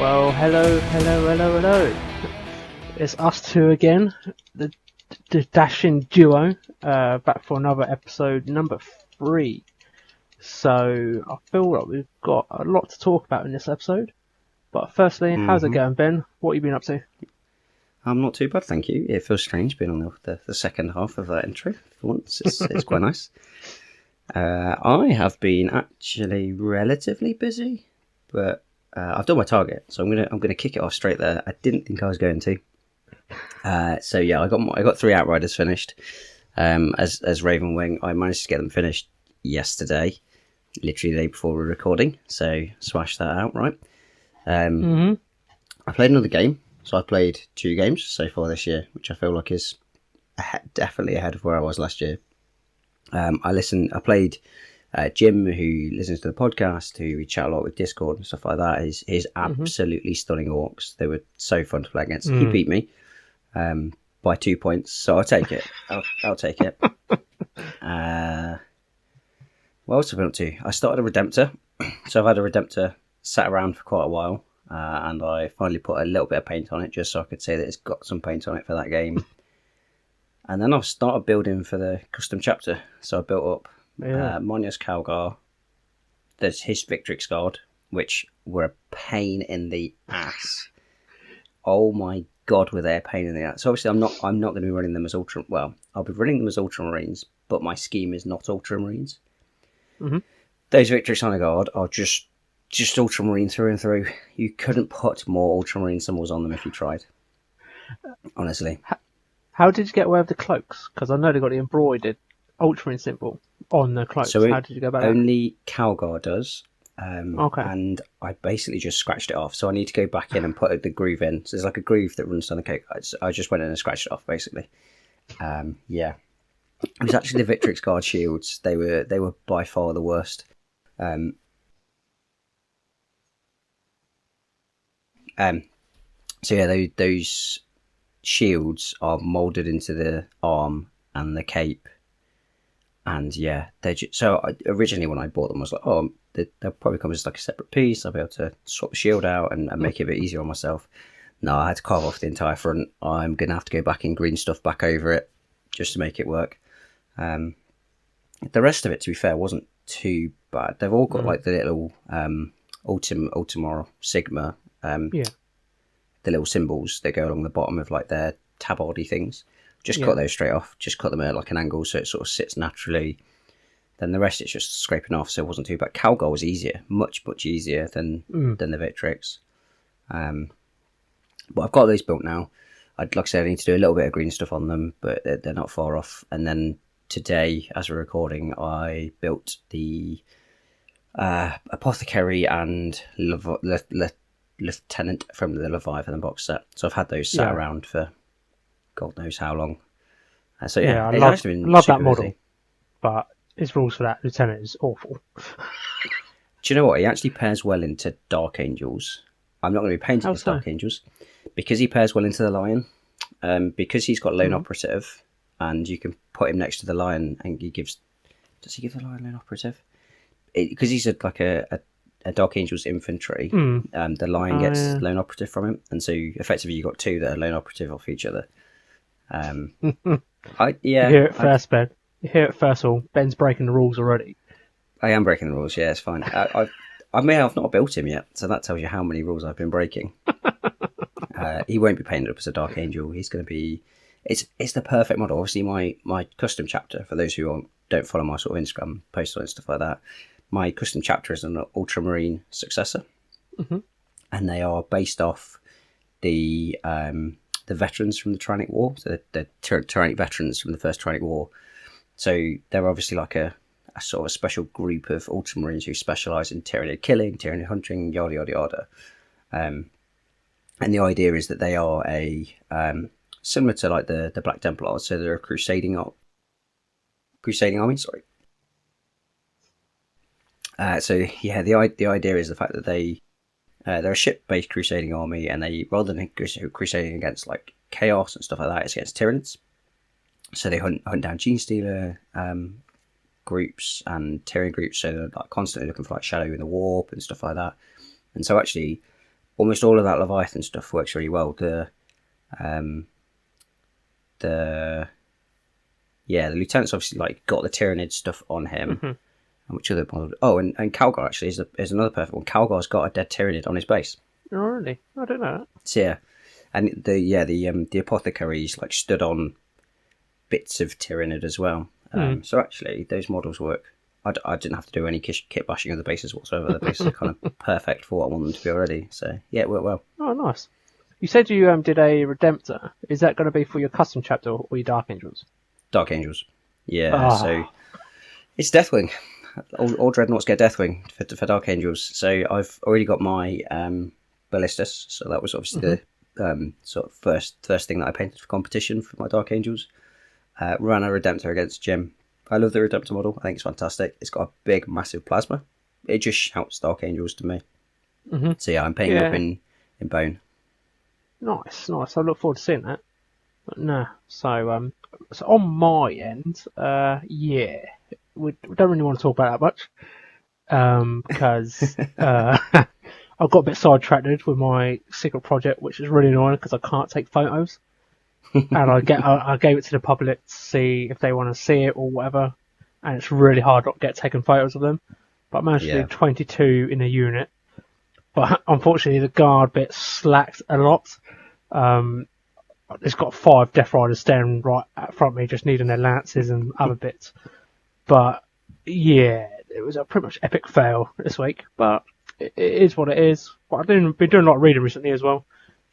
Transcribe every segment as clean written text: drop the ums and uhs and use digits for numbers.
Well, hello. It's us two again, the dashing duo, back for another episode, number 3. So, I feel like we've got a lot to talk about in this episode. But firstly, how's it going, Ben? What have you been up to? I'm not too bad, thank you. It feels strange being on the second half of that intro for once. It's quite nice. I have been actually relatively busy, but I've done my target, so I'm gonna kick it off straight there. I didn't think I was going to. So yeah, I got 3 Outriders finished. As Ravenwing, I managed to get them finished yesterday, literally the day before we're recording. So smash that out, right? I played another game, so I played 2 games so far this year, which I feel like is definitely ahead of where I was last year. I played Jim, who listens to the podcast, who we chat a lot with Discord and stuff like that. His absolutely stunning orcs. They were so fun to play against. He beat me by 2 points, so I'll take it. I'll take it. What else have I been up to? I started a Redemptor. So I've had a Redemptor sat around for quite a while, and I finally put a little bit of paint on it just so I could say that it's got some paint on it for that game. And then I've started building for the custom chapter. So I built up Monya's Calgar, there's his Victrix Guard, which were a pain in the ass. Oh my god, were they a pain in the ass. So obviously I'm not going to be running them as Ultra... Well, I'll be running them as Ultramarines, but my scheme is not Ultramarines. Those Victrix Honor Guard are just Ultramarine through and through. You couldn't put more Ultramarine symbols on them if you tried. Honestly. How did you get away with the cloaks? Because I know they got the embroidered Ultramarine symbol on the cloaks. So how did you go about that? Only Calgar does. Okay. And I basically just scratched it off. So I need to go back in and put the groove in. So there's like a groove that runs down the cake. I just went in and scratched it off, basically. Yeah. It was actually the Victrix Guard shields. They were by far the worst. So yeah, those shields are molded into the arm and the cape, and yeah, originally when I bought them I was like, oh, they'll probably come as like a separate piece. I'll be able to swap the shield out and make it a bit easier on myself. No, I had to carve off the entire front. I'm gonna have to go back and green stuff back over it just to make it work. The rest of it, to be fair, wasn't too bad. They've all got like the little Ultima Sigma the little symbols that go along the bottom of like their tabardy things. Just cut those straight off. Just cut them at like an angle so it sort of sits naturally. Then the rest it's just scraping off, so it wasn't too bad. Calgar was easier, much easier than the Victrix. But I've got those built now. Like I said, I need to do a little bit of green stuff on them, but they're not far off. And then today, as we're recording, I built the Apothecary and Lieutenant from the Leviathan box set. So I've had those sat around for God knows how long. So yeah, I love that model, but his rules for that Lieutenant is awful. Do you know what? He actually pairs well into Dark Angels. I'm not going to be painting his Dark Angels because he pairs well into the Lion. Because he's got Lone Operative, and you can put him next to the Lion, and does he give the Lion Lone Operative? Because he's like a Dark Angels infantry, the Lion gets Lone Operative from him, and so effectively you got 2 that are Lone Operative off each other. You hear it first, Ben. You hear it first of all. Ben's breaking the rules already. I am breaking the rules, yeah, it's fine. I may have not built him yet, so that tells you how many rules I've been breaking. He won't be painted up as a Dark Angel. He's going to be... It's the perfect model. Obviously, my custom chapter, for those who don't follow my sort of Instagram posts and stuff like that, my custom chapter is an Ultramarine successor, and they are based off the veterans from the Tyrannic War, so the Tyrannic veterans from the first Tyrannic War. So they're obviously like a sort of a special group of Ultramarines who specialise in Tyranid killing, Tyranid hunting, yada yada yada. And the idea is that they are similar to like the Black Templars, so they're a crusading army. Sorry. So yeah, the idea is the fact that they're a ship-based crusading army, and they, rather than crusading against like chaos and stuff like that, it's against Tyranids. So they hunt down Genestealer groups and Tyranid groups, so they're like constantly looking for like Shadow in the Warp and stuff like that. And so actually, almost all of that Leviathan stuff works really well. The lieutenant's obviously like got the Tyranid stuff on him. Mhm. And which other model? Oh, and Calgar actually is another perfect one. Calgar's got a dead Tyranid on his base. Oh, really? I don't know that. So, yeah, and the apothecaries like stood on bits of Tyranid as well. So actually, those models work. I didn't have to do any kit bashing of the bases whatsoever. The bases are kind of perfect for what I want them to be already. So yeah, it worked well. Oh, nice. You said you did a Redemptor. Is that going to be for your custom chapter or your Dark Angels? Dark Angels. Yeah, so it's Deathwing. All Dreadnoughts get Deathwing for Dark Angels. So I've already got my Ballistas. So that was obviously the sort of first thing that I painted for competition for my Dark Angels. Ran a Redemptor against Jim. I love the Redemptor model. I think it's fantastic. It's got a big, massive plasma. It just shouts Dark Angels to me. Mm-hmm. So yeah, I'm painting up in bone. Nice. I look forward to seeing that. But no, so on my end, we don't really want to talk about that much, because I got a bit sidetracked with my secret project, which is really annoying because I can't take photos, and I gave it to the public to see if they want to see it or whatever, and it's really hard not to get taken photos of them. But I managed to do 22 in a unit, but unfortunately the guard bit slacked a lot. It's got 5 Death Riders staring right at front of me, just needing their lances and other bits. But yeah, it was a pretty much epic fail this week. But it is what it is. But I've been doing a lot of reading recently as well,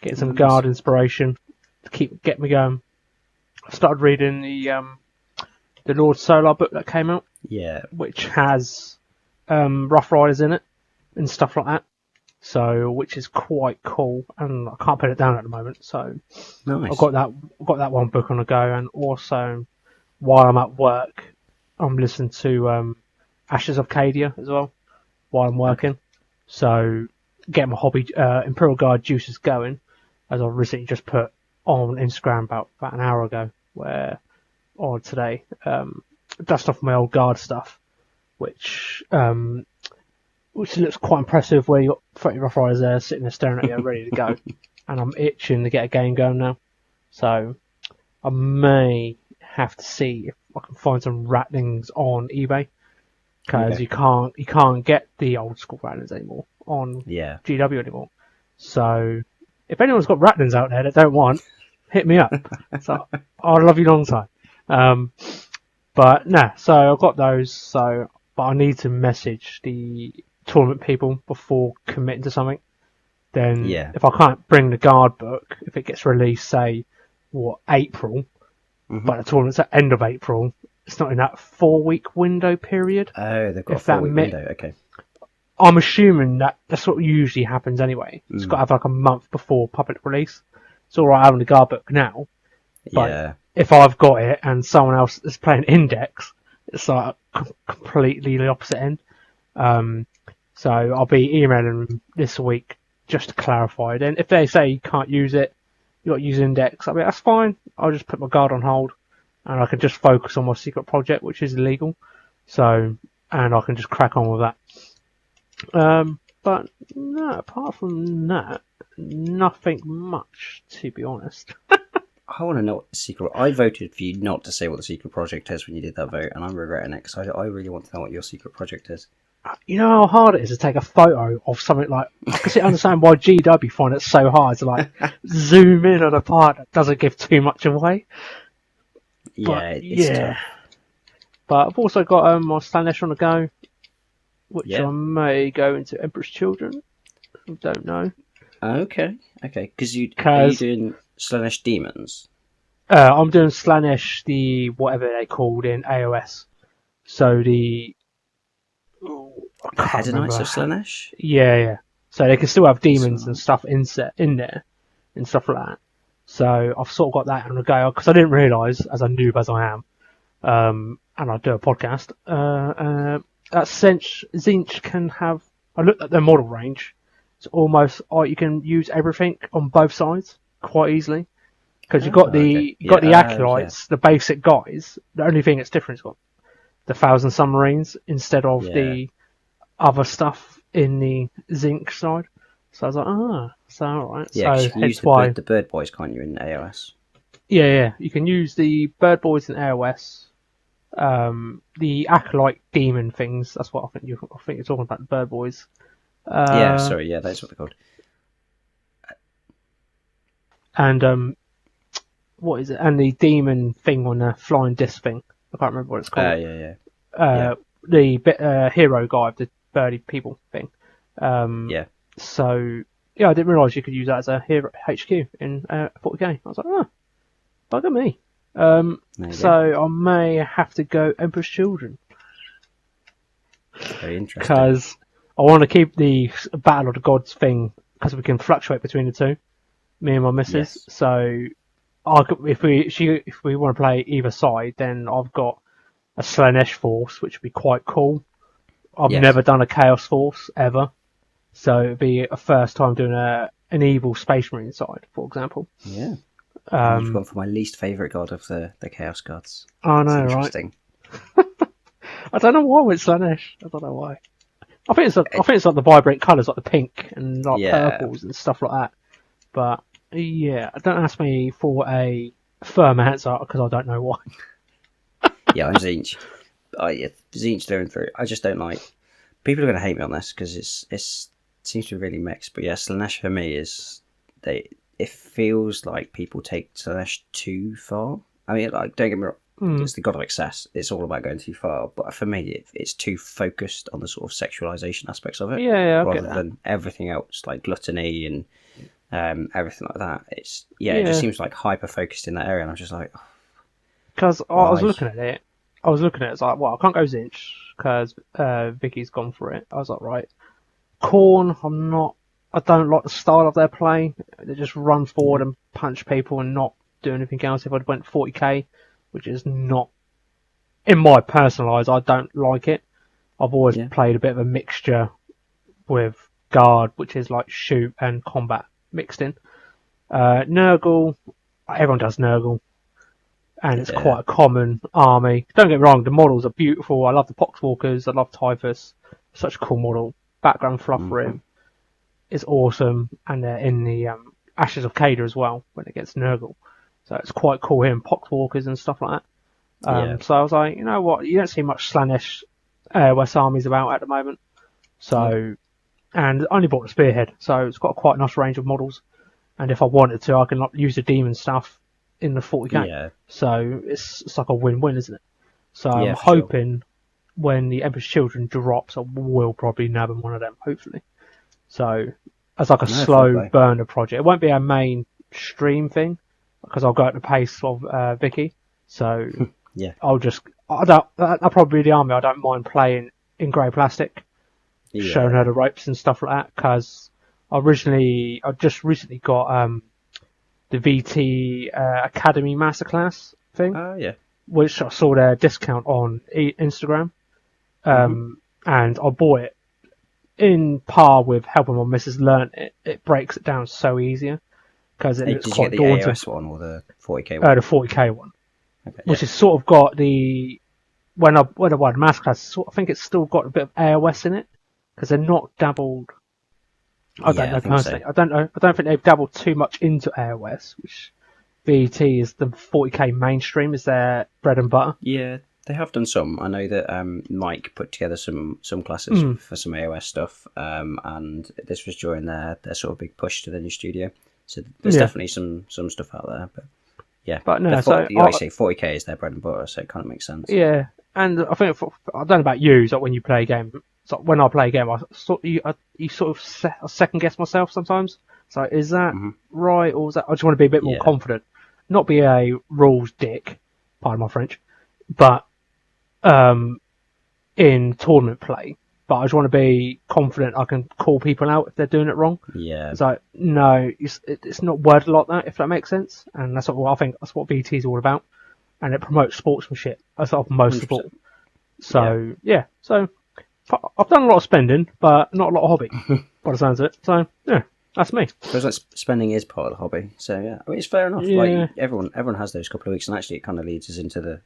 getting some guard inspiration to get me going. I started reading the Lord Solar book that came out, which has Rough Riders in it and stuff like that. So, which is quite cool, and I can't put it down at the moment. So, nice. I've got that one book on the go, and also while I'm at work, I'm listening to Ashes of Cadia as well while I'm working. So, getting my hobby Imperial Guard juices going, as I've recently just put on Instagram about an hour ago, or today, dust off my old guard stuff, which looks quite impressive, where you've got 30 Rough Riders there sitting there staring at you ready to go. And I'm itching to get a game going now. So I may have to see if I can find some Ratlings on eBay, because you can't get the old school Ratlings anymore on GW anymore. So if anyone's got Ratlings out there that don't want, hit me up. So I'll love you long time. But no, so I've got those. But I need to message the tournament people before committing to something. Then if I can't bring the guard book, if it gets released, say, April, but the tournament's at end of April, it's not in that 4-week window period. Oh, they've got a 4-week window, okay. I'm assuming that's what usually happens anyway. It's got to have like a month before public release. It's alright having the guard book now, but if I've got it and someone else is playing Index, it's like completely the opposite end. So I'll be emailing them this week just to clarify. Then if they say you can't use it, you got to use Index, I mean, that's fine. I'll just put my guard on hold and I can just focus on my secret project, which is illegal. So, and I can just crack on with that. But no, apart from that, nothing much, to be honest. I want to know what the secret... I voted for you not to say what the secret project is when you did that vote, and I'm regretting it, because I really want to know what your secret project is. You know how hard it is to take a photo of something like... I can understand why GW find it so hard to like zoom in on a part that doesn't give too much away. It's tough. But I've also got my Slaanesh on the go, which I may go into Emperor's Children. I don't know. Okay. Because are you doing Slaanesh Demons? I'm doing Slaanesh, the whatever they called in AOS. So the Hedonites of Slaanesh? Yeah. So they can still have demons and stuff in there and stuff like that. So I've sort of got that on the go, because I didn't realise, as a noob as I am, and I do a podcast, that Zinch can have... I looked at their model range. It's almost you can use everything on both sides quite easily, because you've got the acolytes, the basic guys. The only thing that's different is got the 1,000 submarines instead of the other stuff in the Zinc side. So I was like, so alright. Yeah, because So you can use hence why, the bird boys, can't you, in AOS? yeah, you can use the bird boys in AOS. The acolyte demon things. That's what I think you're talking about. The bird boys. Yeah, sorry, yeah, that's what they're called. And what is it? And the demon thing on the flying disc thing. I can't remember what it's called. Yeah. The hero guy, the birdie people thing. Yeah. So yeah, I didn't realise you could use that as a hero HQ in 40k. I was like, bugger me. So I may have to go Emperor's Children. Very interesting. Because I want to keep the Battle of the Gods thing, because we can fluctuate between the two, me and my missus. Yes. So if we want to play either side, then I've got a Slanesh force, which would be quite cool. I've never done a Chaos force ever, so it'd be a first time doing an evil Space Marine side, for example. Yeah. You've gone for my least favourite god of the Chaos gods. I know, it's interesting. Right? I don't know why it's Slanesh. I don't know why. I think it's like the vibrant colours, like the pink and like purples and stuff like that. But yeah, don't ask me for a firm answer because I don't know why. Yeah, I'm Zinch. Zinch through and through. I just don't like. People are going to hate me on this because it seems to be really mixed. But yeah, Slanesh for me is it feels like people take Slanesh too far. I mean, like, don't get me wrong. It's the god of excess. It's all about going too far. But for me, it's too focused on the sort of sexualization aspects of it, rather than everything else, like gluttony and everything like that. It just seems like hyper focused in that area, and I'm just like, because I was looking at it. It's like, well, I can't go Zinch because Vicky's gone for it. I was like, right, Khorne. I don't like the style of their play. They just run forward and punch people and not do anything else. If I'd went 40k, which is not, in my personal eyes, I don't like it. I've always played a bit of a mixture with guard, which is like shoot and combat mixed in. Nurgle, everyone does Nurgle, and it's quite a common army. Don't get me wrong, the models are beautiful. I love the Poxwalkers, I love Typhus, such a cool model. Background fluff for him is awesome, and they're in the Ashes of Cader as well when it gets Nurgle. So it's quite cool here, Poxwalkers and stuff like that. So I was like, you know what, you don't see much Slanesh West armies about at the moment. So, and I only bought the Spearhead, so it's got quite a nice range of models. And if I wanted to, I can use the demon stuff in the 40k. Yeah. So it's like a win-win, isn't it? So I'm hoping when the Emperor's Children drops, I will probably nab one of them, hopefully. So as like a slow burner project. It won't be a mainstream thing because I'll go at the pace of Vicky. So that'll probably be the army I don't mind playing in grey plastic, showing her the ropes and stuff like that. Because I just recently got the VT Academy Masterclass thing. Which I saw their discount on Instagram. And I bought it in par with helping my missus learn it. It breaks it down so easier because it looks quite daunting. Did you get the AOS one or the 40k one? The 40k one, which has sort of got when I won Masterclass, I think it's still got a bit of AOS in it because they're not dabbled. I don't know personally. So. I don't know. I don't think they've dabbled too much into AOS, which VT is the 40k mainstream, is their bread and butter. Yeah, they have done some. I know that Mike put together some classes for some AOS stuff, and this was during their sort of big push to the new studio. So there's definitely some stuff out there. But no, like you say, 40k is their bread and butter, so it kind of makes sense. Yeah, and I think I don't know about you, like when you play a game. So when I play a game, I sort of second guess myself sometimes. So is that right, or is that? I just want to be a bit more confident, not be a rules dick, pardon my French, but in tournament play. But I just want to be confident I can call people out if they're doing it wrong. Yeah. It's like, no, it's not worded like that, if that makes sense. And that's what I think that's what BT is all about. And it promotes sportsmanship as of most 100%. Of all. So so I've done a lot of spending, but not a lot of hobby, by the sounds of it. So yeah, that's me. Feels like spending is part of the hobby. So yeah, I mean it's fair enough. Yeah. Like everyone has those couple of weeks, and actually it kind of leads us into the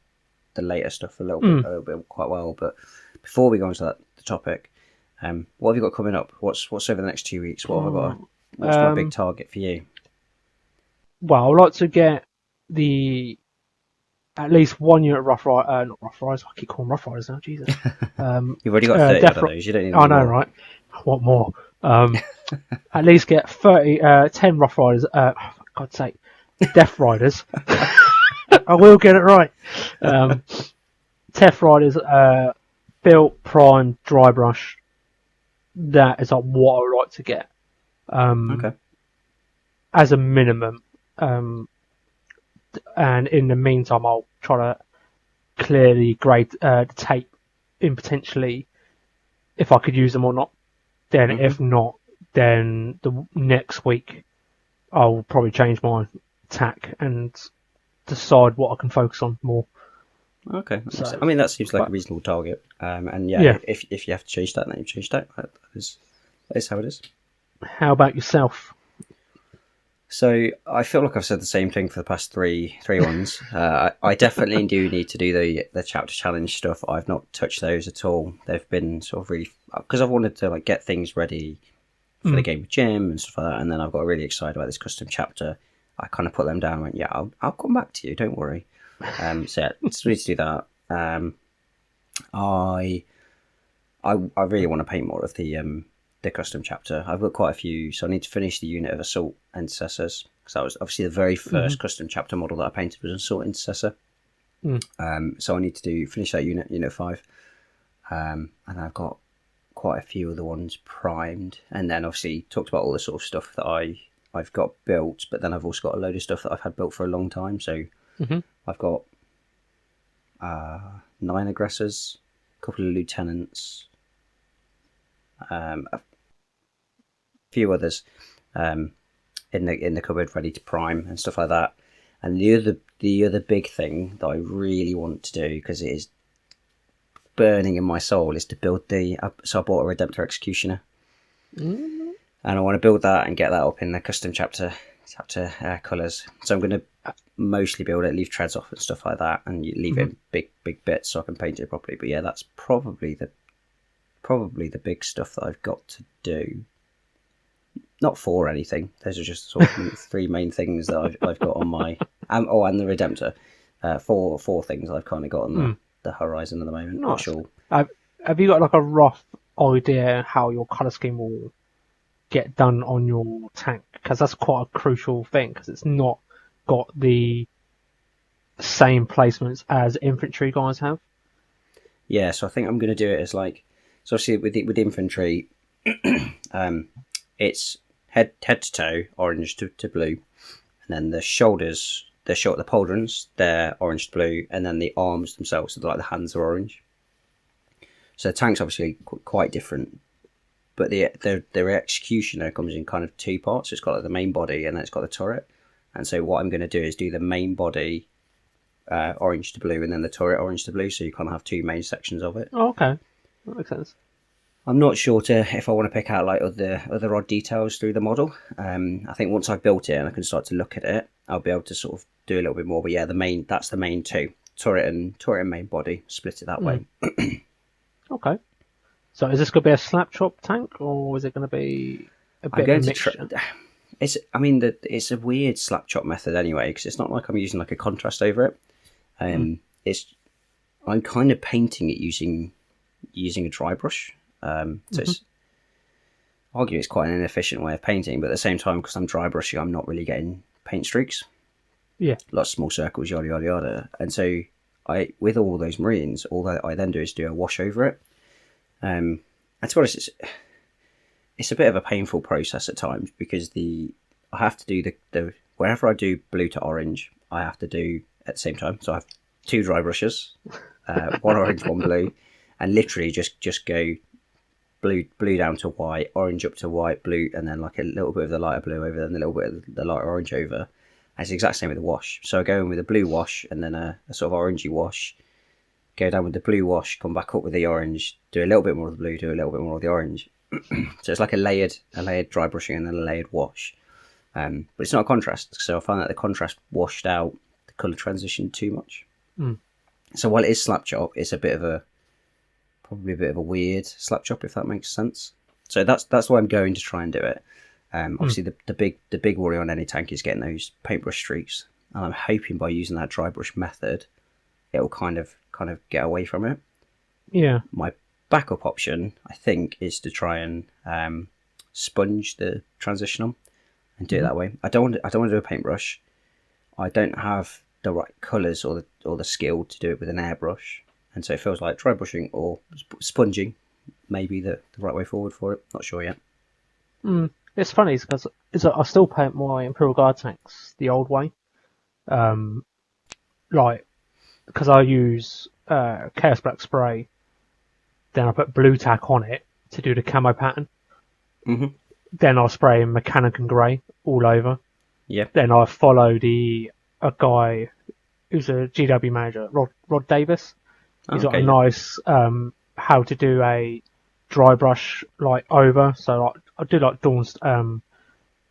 later stuff a little bit quite well. But before we go into the topic, What have you got coming up? What's over the next 2 weeks? What have I got? What's my big target for you? Well, I'd like to get at least 1 unit Rough Rider, not Rough Riders, I keep calling Rough Riders now, Jesus. You've already got 30 of those, you don't need I know, more. right? I want more. At least get 10 Rough Riders, for God's sake, Death Riders. I will get it right. Death Riders, built, primed, dry brush. That is like what I would like to get. Okay. As a minimum. And in the meantime, I'll try to clearly grade the tape in potentially if I could use them or not. Then, if not, then the next week I'll probably change my tack and decide what I can focus on more. Okay. So, I mean, that seems like a reasonable target. And yeah, if you have to change that, then you change that. That is how it is. How about yourself? So I feel like I've said the same thing for the past three ones. I definitely do need to do the chapter challenge stuff. I've not touched those at all. They've been sort of really, because I've wanted to like get things ready for the game with Jim and stuff like that. And then I've got really excited about this custom chapter. I kind of put them down and went, yeah, I'll come back to you. Don't worry. So yeah, it's need to do that. I really want to paint more of the custom chapter. I've got quite a few, so I need to finish the unit of Assault Intercessors, because that was obviously the very first custom chapter model that I painted was Assault Intercessor. So I need to finish that unit 5, and I've got quite a few other ones primed, and then obviously talked about all the sort of stuff that I've got built, but then I've also got a load of stuff that I've had built for a long time. So I've got 9 aggressors, a couple of lieutenants, a few others in the cupboard ready to prime and stuff like that. And the other big thing that I really want to do, because it is burning in my soul, is to build so I bought a Redemptor Executioner, and I want to build that and get that up in the custom chapter colours. So I'm going to mostly build it, leave treads off and stuff like that, and leave it in big bits so I can paint it properly. But yeah, that's probably the big stuff that I've got to do. Not for anything. Those are just sort of 3 main things that I've got on my... and the Redemptor. 4 things I've kind of got on the horizon at the moment. Nice. Not sure. Have you got like a rough idea how your colour scheme will get done on your tank? Because that's quite a crucial thing, because it's not got the same placements as infantry guys have. Yeah, so I think I'm going to do it as like... So obviously with infantry, it's head to toe, orange to blue, and then the shoulders, the pauldrons, they're orange to blue, and then the arms themselves, so like the hands are orange. So the tank's obviously quite different, but the executioner comes in kind of 2 parts. So it's got like the main body, and then it's got the turret. And so what I'm going to do is do the main body orange to blue, and then the turret orange to blue. So you kind of have 2 main sections of it. Oh, okay, that makes sense. I'm not sure if I want to pick out like other odd details through the model. I think once I've built it and I can start to look at it, I'll be able to sort of do a little bit more. But yeah, that's the main 2, turret and main body. Split it that way. Okay. So is this going to be a slap chop tank, or is it going to be a bit of a mixture? It's a weird slap chop method anyway, because it's not like I'm using like a contrast over it. I'm kind of painting it using a dry brush. So it's quite an inefficient way of painting, but at the same time, because I'm dry brushing, I'm not really getting paint streaks. Yeah. Lots of small circles, yada yada yada. And so with all those Marines, all that I then do is do a wash over it. And to be honest, it's a bit of a painful process at times, because I have to do the wherever I do blue to orange, I have to do at the same time. So I have 2 dry brushes, 1 orange, 1 blue, and literally just go blue down to white, orange up to white, blue, and then like a little bit of the lighter blue over, then a little bit of the lighter orange over. And it's the exact same with the wash. So I go in with a blue wash and then a sort of orangey wash, go down with the blue wash, come back up with the orange, do a little bit more of the blue, do a little bit more of the orange. So it's like a layered dry brushing and then a layered wash. But it's not a contrast, so I find that the contrast washed out the colour transition too much. So while it is slap chop, it's a bit of a probably a bit of a weird slap chop, if that makes sense. So that's why I'm going to try and do it. Obviously, the big worry on any tank is getting those paintbrush streaks, and I'm hoping by using that dry brush method, it will kind of get away from it. Yeah. My backup option, I think, is to try and sponge the transition on and do it that way. I don't want to do a paintbrush. I don't have the right colours or the skill to do it with an airbrush, and so it feels like dry brushing or sponging may be the right way forward for it. Not sure yet. It's funny because I still paint my Imperial Guard tanks the old way, like because I use Chaos Black spray, then I put blue tack on it to do the camo pattern. Mm-hmm. Then I spray Mechanic and Grey all over. Yeah. Then I follow a guy who's a GW manager, Rod Davis. He's got a nice how to do a dry brush like over. So like, I do like Dawn's a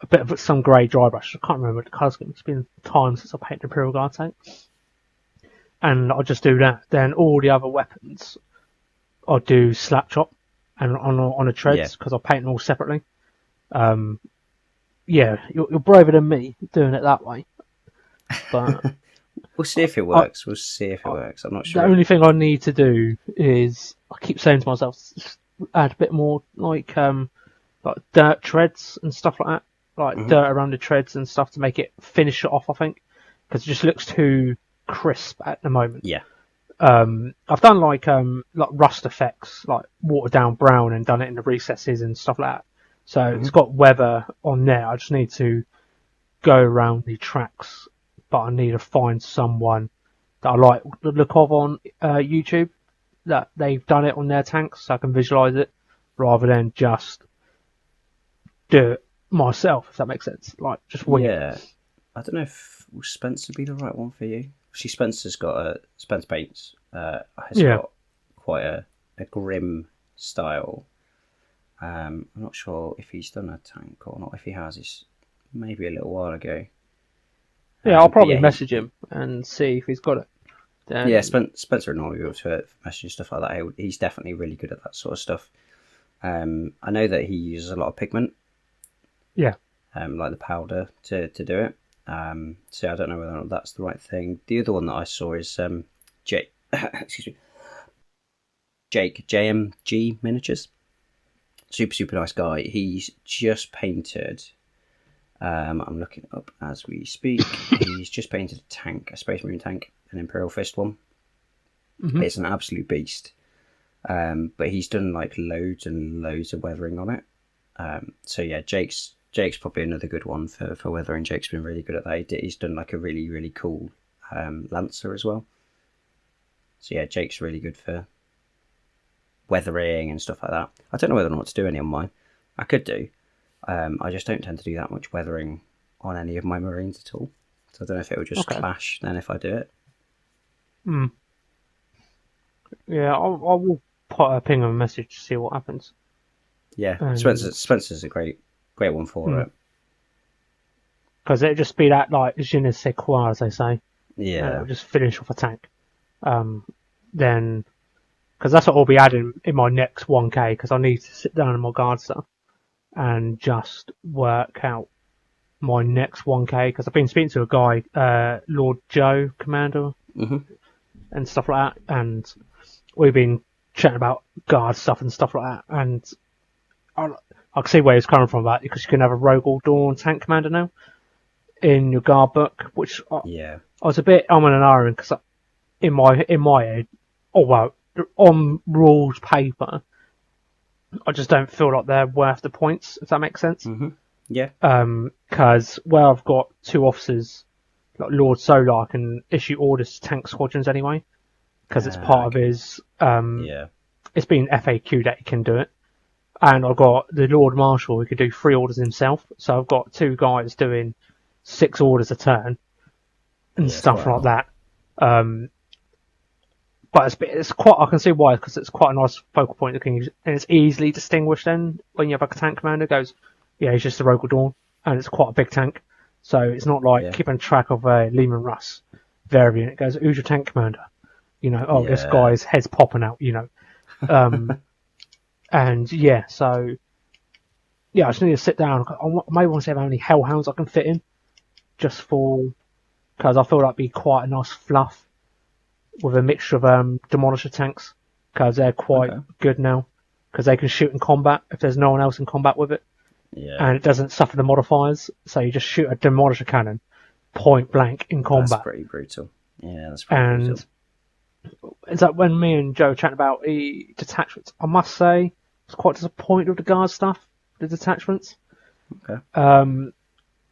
bit of some grey dry brush. I can't remember the colour scheme. It's been time since I painted Imperial Guard tank. And I'll just do that. Then all the other weapons I'll do slap chop and on the treads because I'll paint them all separately. You're braver than me doing it that way. But we'll see if it works. I'm not sure. The only thing I need to do is I keep saying to myself, add a bit more like dirt treads and stuff like that, like dirt around the treads and stuff to make it finish it off. I think because it just looks too crisp at the moment. Yeah. I've done like rust effects, like watered down brown, and done it in the recesses and stuff like that. So it's got weather on there. I just need to go around the tracks, but I need to find someone that I like the look of on YouTube that they've done it on their tanks, so I can visualize it rather than just do it myself. If that makes sense, like just wing it. I don't know if will Spencer be the right one for you. See, Spencer's got Spencer Paints has got quite a grim style. I'm not sure if he's done a tank or not. If he has, it's maybe a little while ago. Yeah, I'll probably message him and see if he's got it. Then... Spencer and I will be able to message stuff like that. He's definitely really good at that sort of stuff. I know that he uses a lot of pigment. Yeah. Like the powder to do it. So I don't know whether or not that's the right thing. The other one that I saw is Jake JMG Miniatures. Super nice guy. He's just painted. I'm looking up as we speak. He's just painted a tank, a Space Marine tank, an Imperial Fist one. It's an absolute beast. But he's done like loads and loads of weathering on it. So yeah, Jake's probably another good one for weathering. Jake's been really good at that. He's done like a really, really cool Lancer as well. So yeah, Jake's really good for weathering and stuff like that. I don't know whether or not to do any on mine. I could do. I just don't tend to do that much weathering on any of my Marines at all. So I don't know if it will just clash then if I do it. Yeah, I will ping him a message to see what happens. Yeah, Spencer's a great one for it. Because it'd just be that, like, je ne sais quoi, as they say. Yeah. It'll just finish off a tank. Then, because that's what I'll be adding in my next 1K, because I need to sit down in my guard stuff and just work out my next 1K, because I've been speaking to a guy, Lord Joe, Commander, and stuff like that, and we've been chatting about guard stuff and stuff like that, and I can see where he's coming from about it, because you can have a Rogue All Dawn tank commander now in your guard book, which I was a bit and ahhing because in my head, on rules paper, I just don't feel like they're worth the points, if that makes sense. Yeah. Because where I've got two officers, like Lord Solar, I can issue orders to tank squadrons anyway, because it's part of his. It's been FAQ that he can do it. And I've got the Lord Marshal who could do 3 orders himself. So I've got 2 guys doing 6 orders a turn and stuff like that. But it's quite, I can see why, because it's quite a nice focal point and it's easily distinguished then when you have a tank commander goes, he's just a Rogue Dawn, and it's quite a big tank. So it's not like keeping track of a Lehman Russ variant. It goes, who's your tank commander? This guy's head's popping out, And yeah, so yeah, I just need to sit down. I may want to see how many hellhounds I can fit in, just for because I feel like it'd be quite a nice fluff with a mixture of demolisher tanks, because they're quite Okay. good now, because they can shoot in combat if there's no one else in combat with it, Yeah, and it doesn't suffer the modifiers. So you just shoot a demolisher cannon point blank in that's combat. pretty brutal. Yeah, that's pretty And brutal. it's like when me and Joe were chatting about the detachments, I must say I was quite disappointed with the guard stuff, the detachments. Okay.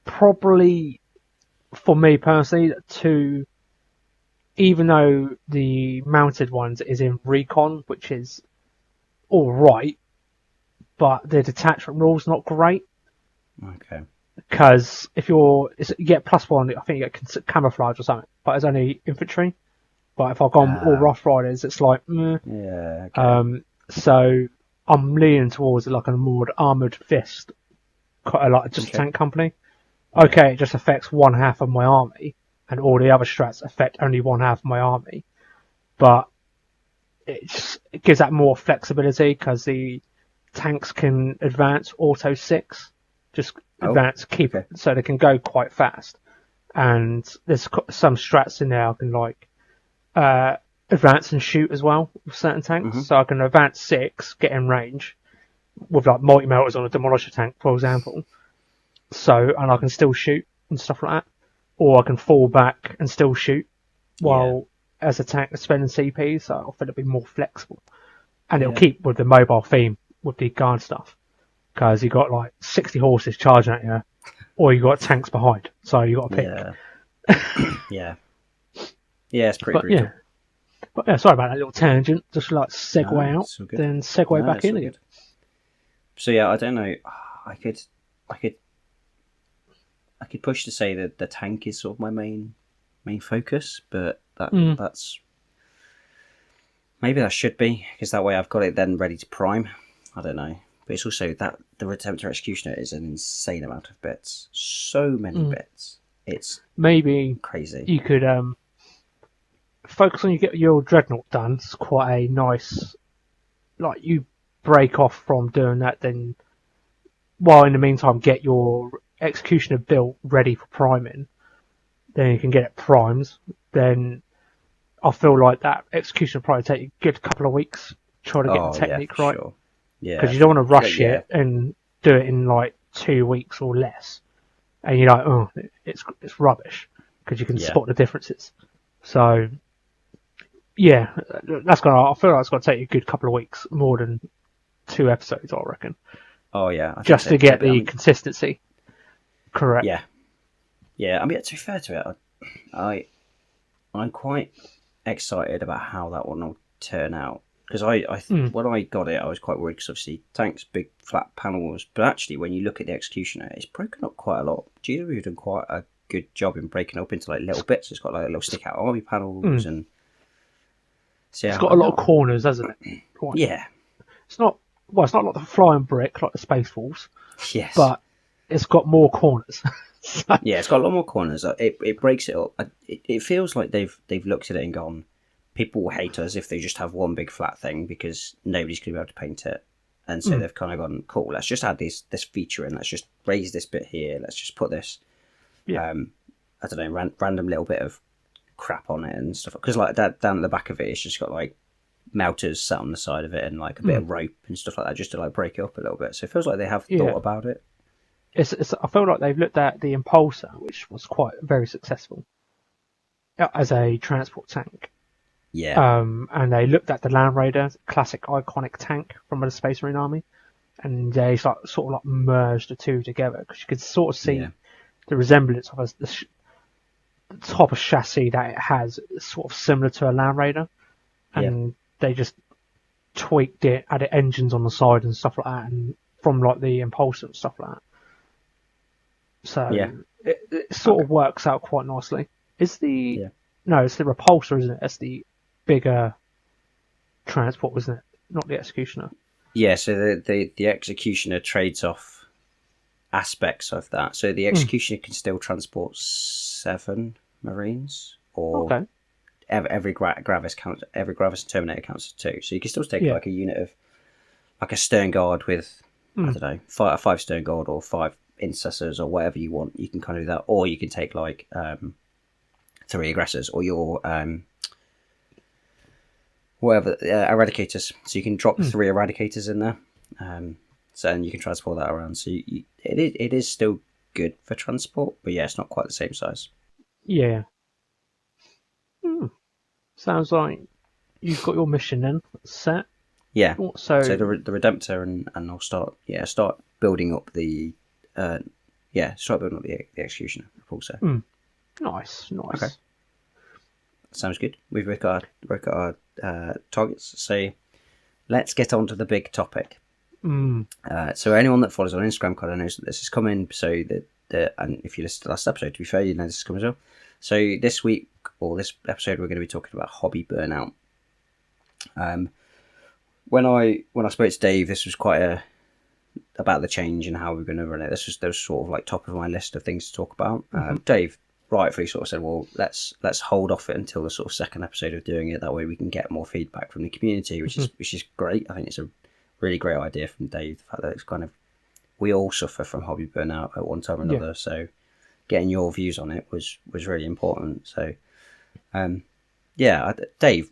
Probably for me personally, even though the mounted ones is in recon, which is all right, but the detachment rule's not great, Okay. because if you get +1, I think you get camouflage or something, but it's only infantry. But if I've gone all Rough Riders, it's like meh. Yeah. Okay. So I'm leaning towards like a more armored fist, like just a Okay. tank company. Okay, it just affects one half of my army, and all the other strats affect only one half of my army. But it gives that more flexibility, because the tanks can advance auto 6, just Oh. advance, keep Okay. so they can go quite fast. And there's some strats in there I can like advance and shoot as well with certain tanks. Mm-hmm. So I can advance 6, get in range with like multi melters on a demolisher tank, for example. And I can still shoot and stuff like that, or I can fall back and still shoot while as a tank spending CP. So I feel it'll be more flexible, and it'll keep with the mobile theme with the guard stuff, because you got like 60 horses charging at you, or you got tanks behind. So you got to pick. Yeah. Yeah. Yeah, it's pretty But brutal. yeah, sorry about that little tangent. Just like segue No, out, it's all good. then segue No, back it's in all again. good. So yeah, I don't know. I could push to say that the tank is sort of my main focus, but that's maybe that should be, because that way I've got it then ready to prime. I don't know, but it's also that the Redemptor Executioner is an insane amount of bits. So many bits. It's Maybe crazy. you could focus on you get your dreadnought done. It's quite a nice, like, you break off from doing that, then while in the meantime get your executioner built ready for priming, then you can get it primed. Then I feel like that execution will probably take you a good couple of weeks trying to get the technique right, Sure. Yeah, because you don't want to rush it and do it in like 2 weeks or less, and you're like, oh, it's rubbish, because you can spot the differences. So yeah, I feel like it's gonna take you a good couple of weeks, more than 2 episodes, I reckon. Oh yeah, I just think to so. get the consistency correct. Yeah. I mean, to be fair to it, I'm quite excited about how that one will turn out, because when I got it, I was quite worried, because obviously tanks, big flat panels, but actually when you look at the executioner, it's broken up quite a lot. GW done quite a good job in breaking up into like little bits. It's got like little stick out army panels, and so it's got a lot of corners, hasn't it? Right. Yeah, it's not like the flying brick like the Space Force. Yes, but it's got more corners. So. Yeah, it's got a lot more corners. It breaks it up. It feels like they've looked at it and gone, people will hate us if they just have one big flat thing, because nobody's going to be able to paint it. And so they've kind of gone, cool, let's just add this feature in. Let's just raise this bit here. Let's just put this, I don't know, random little bit of crap on it and stuff. Because like that down at the back of it, it's just got like melters sat on the side of it and like a bit of rope and stuff like that, just to like break it up a little bit. So it feels like they have thought about it. I feel like they've looked at the Impulsor, which was quite very successful as a transport tank. Yeah. And they looked at the Land Raider, classic iconic tank from the Space Marine Army, and they sort of like merged the two together, because you could sort of see the resemblance of the top of chassis that it has, sort of similar to a Land Raider, and they just tweaked it, added engines on the side and stuff like that, and from like the Impulsor and stuff like that. So it sort of works out quite nicely. It's the Repulsor, isn't it? It's the bigger transport, isn't it? Not the Executioner. Yeah, so the Executioner trades off aspects of that. So the Executioner can still transport 7 Marines or Gravis counts. Every Gravis and Terminator counts as 2. So you can still take Yeah. like a unit of like a Stern Guard with I don't know, five Stern Guard or 5 Intercessors or whatever you want. You can kind of do that, or you can take like 3 Aggressors or your whatever Eradicators. So you can drop 3 Eradicators in there. So and you can transport that around. So it is still good for transport, but yeah, it's not quite the same size. Yeah. Sounds like you've got your mission then set. Yeah. So the Redemptor and I'll start building up the start building up the Executioner also. nice. Okay. Sounds good. We've got our targets. So let's get on to the big topic. So anyone that follows on Instagram kind of knows that this is coming. So and if you listen to the last episode, to be fair, you know this is coming as well. So this week or this episode, we're going to be talking about hobby burnout. When I spoke to Dave, this was quite about the change and how we're going to run it. This was sort of like top of my list of things to talk about. Dave rightfully sort of said, well, let's hold off it until the sort of second episode of doing it. That way we can get more feedback from the community, which is great. I think it's a really great idea from Dave. The fact that it's kind of we all suffer from hobby burnout at one time or another. So getting your views on it was really important. So Dave,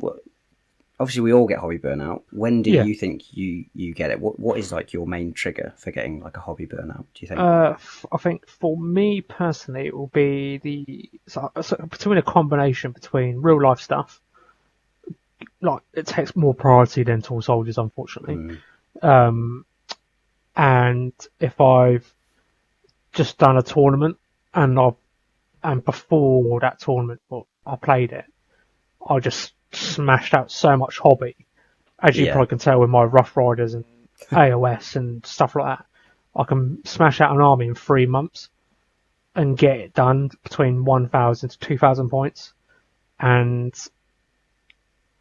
obviously we all get hobby burnout. When do you think you get it? What is like your main trigger for getting like a hobby burnout, do you think? I think for me personally, it will be so between a combination between real life stuff, like it takes more priority than Tall Soldiers, unfortunately. And if I've just done a tournament and before that tournament, I played it, I just smashed out so much hobby, as you probably can tell with my Rough Riders and AOS and stuff like that. I can smash out an army in 3 months and get it done between 1,000 to 2,000 points. And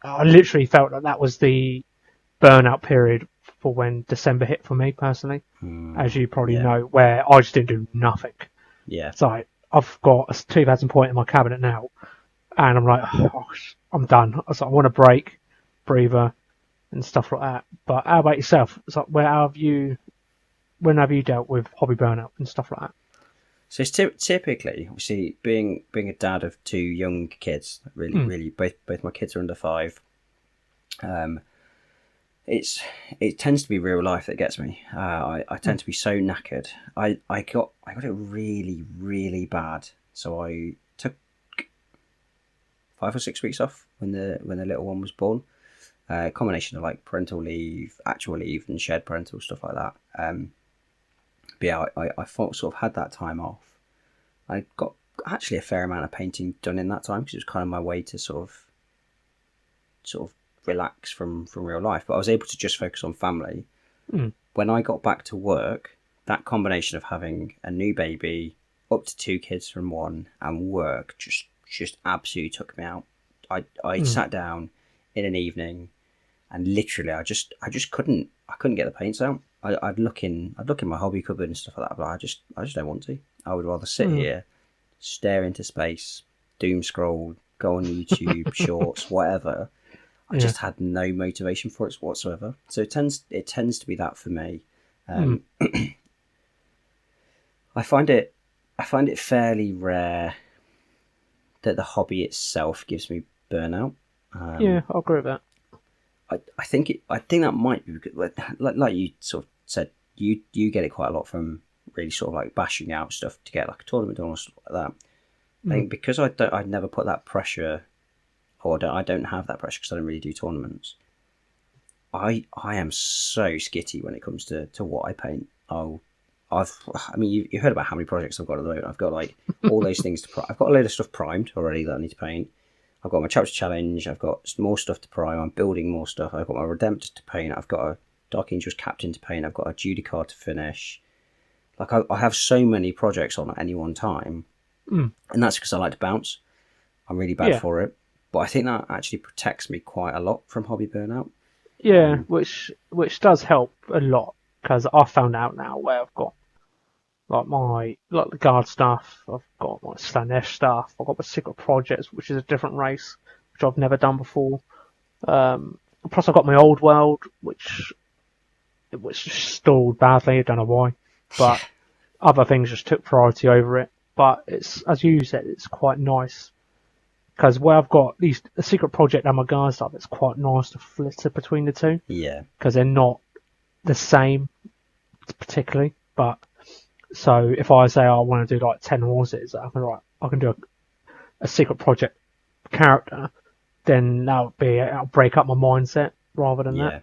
I literally felt that was the burnout period for when December hit for me personally, as you probably know, where I just didn't do nothing. Yeah. It's like, I've got a 2,000 point in my cabinet now, and I'm like, I'm done. I was like, I want a break, breather, and stuff like that. But how about yourself? It's like, when have you dealt with hobby burnout and stuff like that? So it's typically, obviously, being a dad of 2 young kids, really, both my kids are under 5. It tends to be real life that gets me. I tend to be so knackered. I got it really, really bad. So I took 5 or 6 weeks off when the little one was born. A combination of like parental leave, actual leave, and shared parental stuff like that. But yeah, I sort of had that time off. I got actually a fair amount of painting done in that time because it was kind of my way to sort of relax from real life. But I was able to just focus on family. When I got back to work, that combination of having a new baby, up to 2 kids from one, and work just absolutely took me out. I sat down in an evening, and literally I just couldn't get the paints out. I'd look in my hobby cupboard and stuff like that, but I just don't want to. I would rather sit here, stare into space, doom scroll, go on YouTube, shorts, whatever. I just had no motivation for it whatsoever. So it tends to be that for me. I find it fairly rare that the hobby itself gives me burnout. I agree with that. I think that might be because, like you sort of said, you get it quite a lot from really sort of like bashing out stuff to get like a tournament done or stuff like that. I think because I'd never put that pressure, or I don't have that pressure because I don't really do tournaments. I am so skitty when it comes to what I paint. You heard about how many projects I've got at the moment. I've got like all those things I've got a load of stuff primed already that I need to paint. I've got my chapter challenge. I've got more stuff to prime. I'm building more stuff. I've got my Redemptor to paint. I've got a Dark Angels Captain to paint. I've got a Judicar to finish. Like I have so many projects on at any one time, and that's because I like to bounce. I'm really bad for it, but I think that actually protects me quite a lot from hobby burnout. Yeah, which does help a lot because I found out now where I've got like the guard stuff, I've got my Slanesh stuff, I've got my secret projects, which is a different race, which I've never done before. Plus, I've got my old world, which stalled badly. I don't know why, but other things just took priority over it. But it's, as you said, it's quite nice because where I've got a secret project and my guard stuff, it's quite nice to flitter between the two. Yeah. Because they're not the same particularly. But so if I say I want to do like 10 horses, I can do a secret project character, then that'll break up my mindset rather than that.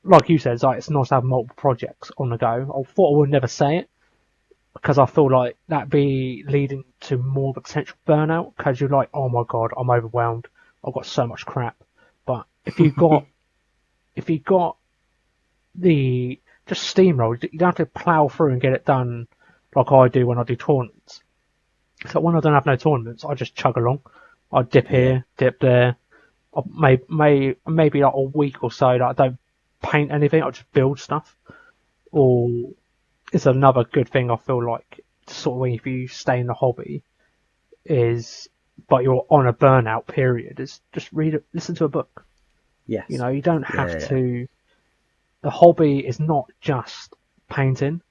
Like you said, it's nice to have multiple projects on the go. I thought I would never say it because I feel like that'd be leading to more of a potential burnout because you're like, oh my god, I'm overwhelmed. I've got so much crap. But if you got the just steamroll, you don't have to plough through and get it done like I do when I do tournaments. So when I don't have no tournaments, I just chug along. I dip here, dip there. Maybe like a week or so that I don't paint anything. I just build stuff. Or it's another good thing I feel like sort of when if you stay in the hobby but you're on a burnout period is just listen to a book. Yes. You know, you don't have to. The hobby is not just painting.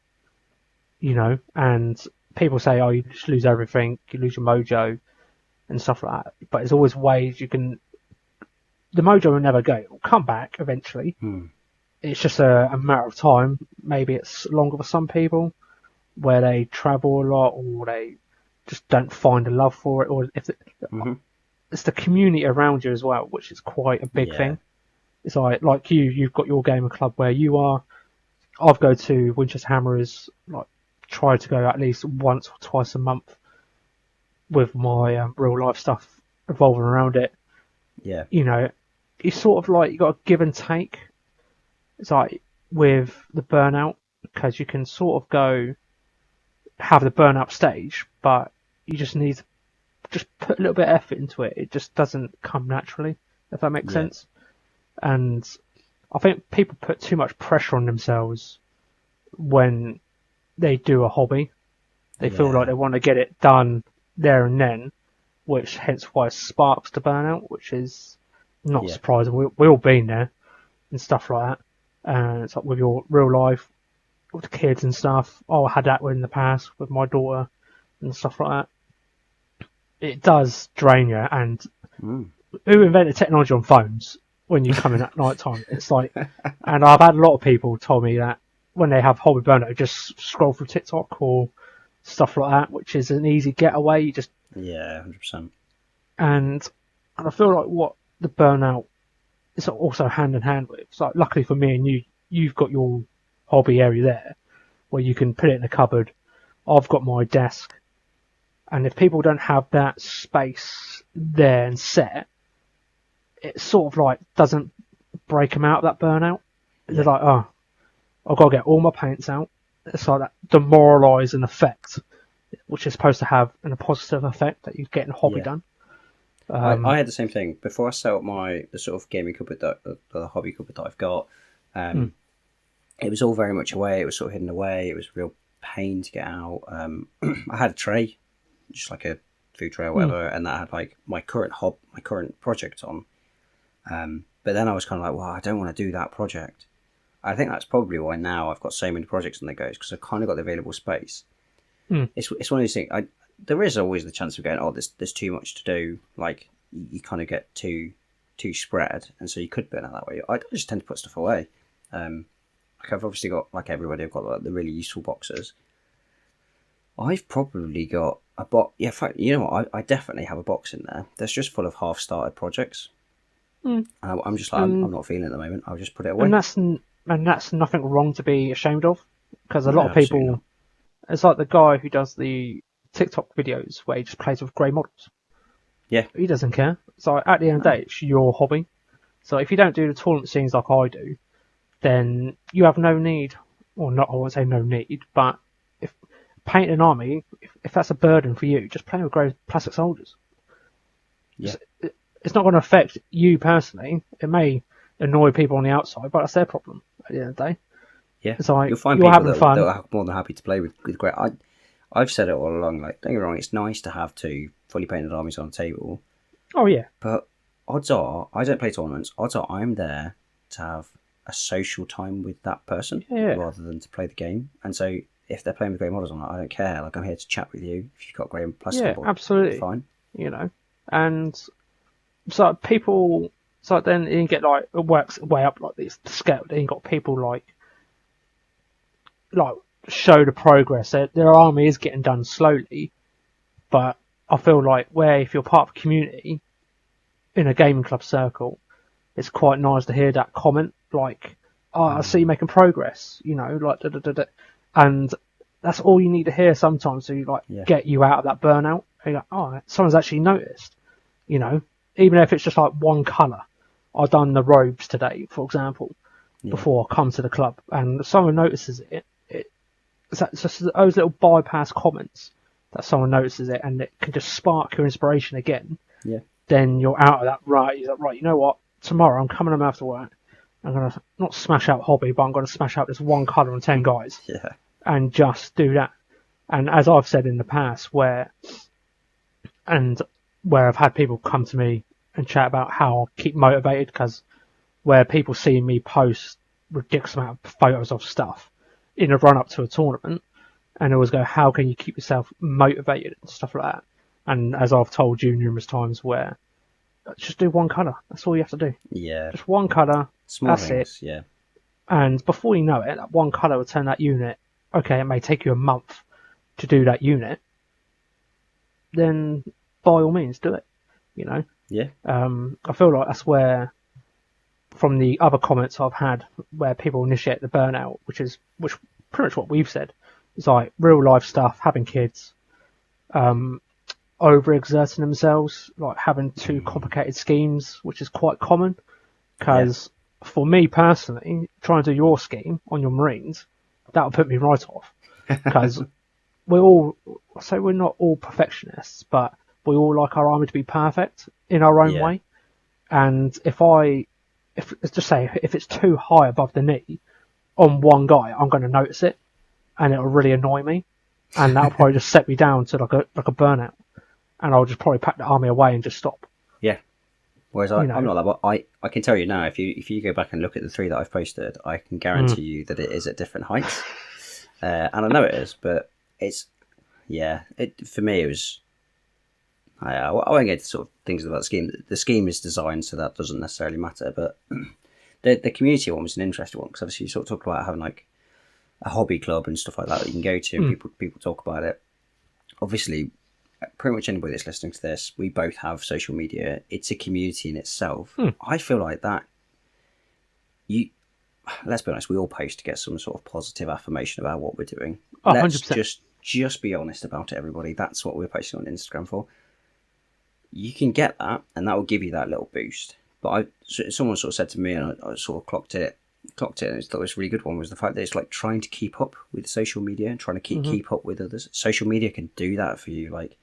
You know, and people say, oh, you just lose everything, you lose your mojo and stuff like that. But there's always ways you can. The mojo will never go. It will come back eventually. It's just a matter of time. Maybe it's longer for some people, where they travel a lot, or they just don't find a love for it, or if it's the community around you as well, which is quite a big thing. It's like you've got your gaming club where you are. I've go to Winchester Hammerers, like try to go at least once or twice a month with my real life stuff revolving around it. Yeah. You know, it's sort of like you got to give and take. It's like with the burnout, because you can sort of go have the burnout stage, but you just need to just put a little bit of effort into it. It just doesn't come naturally, if that makes sense. And I think people put too much pressure on themselves when they do a hobby. They feel like they want to get it done there and then, which hence why sparks the burnout, which is not surprising. We've all been there and stuff like that. And it's like with your real life, with the kids and stuff. Oh, I had that in the past with my daughter and stuff like that. It does drain you. And who invented technology on phones when you come in at night time? It's like, and I've had a lot of people tell me that when they have hobby burnout, just scroll through TikTok or stuff like that, which is an easy getaway. You just 100%. And I feel like what the burnout is also hand in hand with. So like, luckily for me and you've got your hobby area there where you can put it in a cupboard. I've got my desk, and if people don't have that space there and set, it sort of like doesn't break them out of that burnout. They're like, oh, I've got to get all my paints out. It's like that demoralising effect, which is supposed to have a positive effect that you're getting a hobby done. I had the same thing before I set up the sort of gaming cupboard, the hobby cupboard that I've got. It was all very much away. It was sort of hidden away. It was a real pain to get out. I had a tray, just like a food tray or whatever, and that had like my current project on. But then I was kind of like, well, I don't want to do that project. I think that's probably why now I've got so many projects on the go, because I've kind of got the available space. It's one of those things. There is always the chance of going, oh, there's too much to do. Like you kind of get too spread, and so you could burn out that way. I just tend to put stuff away. Like I've obviously got, like everybody, I've got like the really useful boxes. I've probably got a box. Yeah, in fact, you know what? I definitely have a box in there that's just full of half-started projects. And I'm just like, I'm not feeling it at the moment. I'll just put it away. And that's nothing wrong to be ashamed of, because a lot of people. It's like the guy who does the TikTok videos where he just plays with grey models. Yeah. He doesn't care. So at the end of the day, it's your hobby. So if you don't do the tournament scenes like I do, then you have no need, or not, I won't say no need, but if paint an army, if that's a burden for you, just play with grey plastic soldiers. Yeah. It's not going to affect you personally. It may annoy people on the outside, but that's their problem at the end of the day. Yeah, it's like, you'll find you're people having fun. that are more than happy to play with grey. I've said it all along. Like, don't get me wrong, it's nice to have two fully painted armies on a table. Oh yeah, But odds are, I don't play tournaments. Odds are, I'm there to have a social time with that person yeah, rather than to play the game. And so, if they're playing with great models or not, I don't care. Like, I'm here to chat with you. If you've got great plastic on yeah, board, absolutely. fine. You know, and so people, so then you get like it works way up like this scale. Then you got people like show the progress. Their army is getting done slowly, but I feel like where if you're part of a community in a gaming club circle, it's quite nice to hear that comment like, "Oh, I see you making progress," like da da da da, and that's all you need to hear sometimes to like Yeah. get you out of that burnout. And you're like, oh, someone's actually noticed, you know, even if it's just like one colour. I've done the robes today, for example, Yeah. before I come to the club, and someone notices it's just those little bypass comments that someone notices it, and it can just spark your inspiration again. Yeah. Then you're out of that right. You're like, right, you know what? Tomorrow I'm coming home after work. I'm gonna not smash out hobby, but I'm gonna smash out this one colour and 10 guys, Yeah. and just do that. And as I've said in the past, where I've had people come to me and chat about how I keep motivated, because where people see me post ridiculous amount of photos of stuff in a run up to a tournament, and always go, how can you keep yourself motivated and stuff like that? And as I've told you numerous times, where just do one colour. That's all you have to do. Yeah. Just one colour. Small That's things. it. Yeah. And before you know it, that one colour will turn that unit. Okay, it may take you a month to do that unit. Then by all means, do it. Yeah. I feel like that's where, from the other comments I've had, where people initiate the burnout, which pretty much what we've said, is like real life stuff, having kids, overexerting themselves, like having too complicated schemes, which is quite common. Because for me personally, trying to do your scheme on your Marines, that would put me right off. Because we're not all perfectionists, but we all like our army to be perfect in our own way. And if let's just say, if it's too high above the knee on one guy, I'm going to notice it, and it'll really annoy me, and that'll probably just set me down to like a burnout, and I'll just probably pack the army away and just stop. Yeah. Whereas I'm not that, but I can tell you now, if you go back and look at the 3 that I've posted, I can guarantee you that it is at different heights. And I know it is, but it's, for me it was, I won't get into sort of things about the scheme. The scheme is designed so that doesn't necessarily matter, but the community one was an interesting one, because obviously you sort of talk about having like a hobby club and stuff like that you can go to, and people talk about it. Obviously, pretty much anybody that's listening to this, we both have social media. It's a community in itself. I feel like that. Let's be honest, we all post to get some sort of positive affirmation about what we're doing. Let's 100%. just be honest about it, everybody. That's what we're posting on Instagram for. You can get that, and that will give you that little boost. But someone sort of said to me, and I sort of clocked it, and I thought it was a really good one, was the fact that it's like trying to keep up with social media and trying to keep up with others. Social media can do that for you. Like,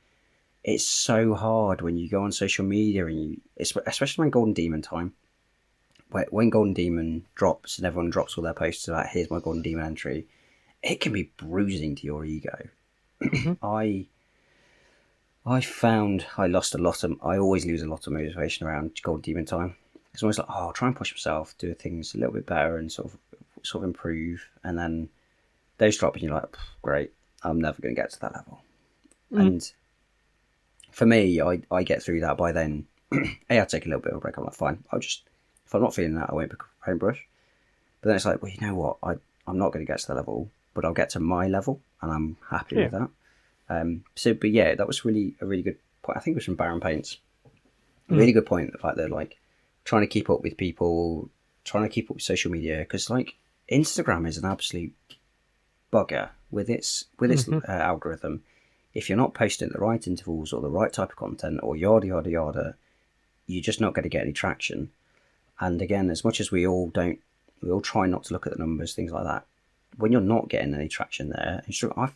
it's so hard when you go on social media, and especially when Golden Demon time, when Golden Demon drops and everyone drops all their posts about, here's my Golden Demon entry, it can be bruising to your ego. I found I always lose a lot of motivation around Golden Demon time. Because I'm always like, I'll try and push myself, do things a little bit better and sort of improve. And then those drop and you're like, great, I'm never going to get to that level. And for me, I get through that by then. I take a little bit of a break. I'm like, fine, if I'm not feeling that, I won't pick up a paintbrush. But then it's like, well, you know what? I'm not going to get to the level, but I'll get to my level, and I'm happy with that. But yeah, that was a really good point. I think it was from Baron Paints. A really good point, the fact that like trying to keep up with people, trying to keep up with social media, because like Instagram is an absolute bugger with its algorithm. If you're not posting at the right intervals or the right type of content or yada yada yada, you're just not going to get any traction. And again, as much as we all try not to look at the numbers, things like that. When you're not getting any traction there,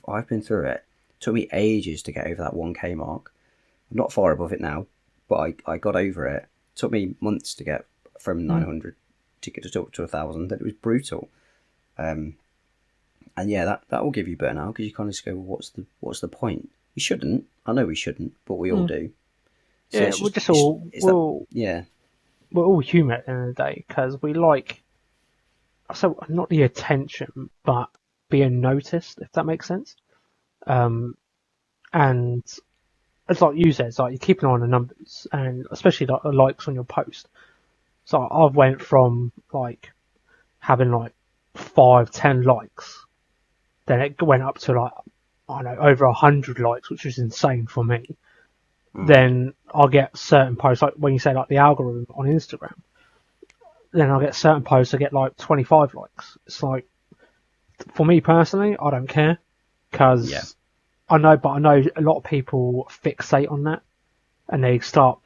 I've been through it. It took me ages to get over that 1K mark. I'm not far above it now, but I got over it. It took me months to get from 900 to get to 1,000. It was brutal. And yeah, that will give you burnout, because you kind of just go, well, what's the point? You shouldn't. I know we shouldn't, but we all do. So Yeah, it's we're just just all it's that yeah. we're all human at the end of the day because we like so not the attention, but being noticed, if that makes sense. Um, and it's like you said, it's like you keep an eye on the numbers, and especially like the likes on your post. So I've went from like having like 5, 10 likes, then it went up to like I don't know over 100 likes, which is insane for me. Mm. Then I'll get certain posts like when you say like the algorithm on Instagram. Then I'll get certain posts that get like 25 likes. It's like for me personally, I don't care Yeah. because I know a lot of people fixate on that and they start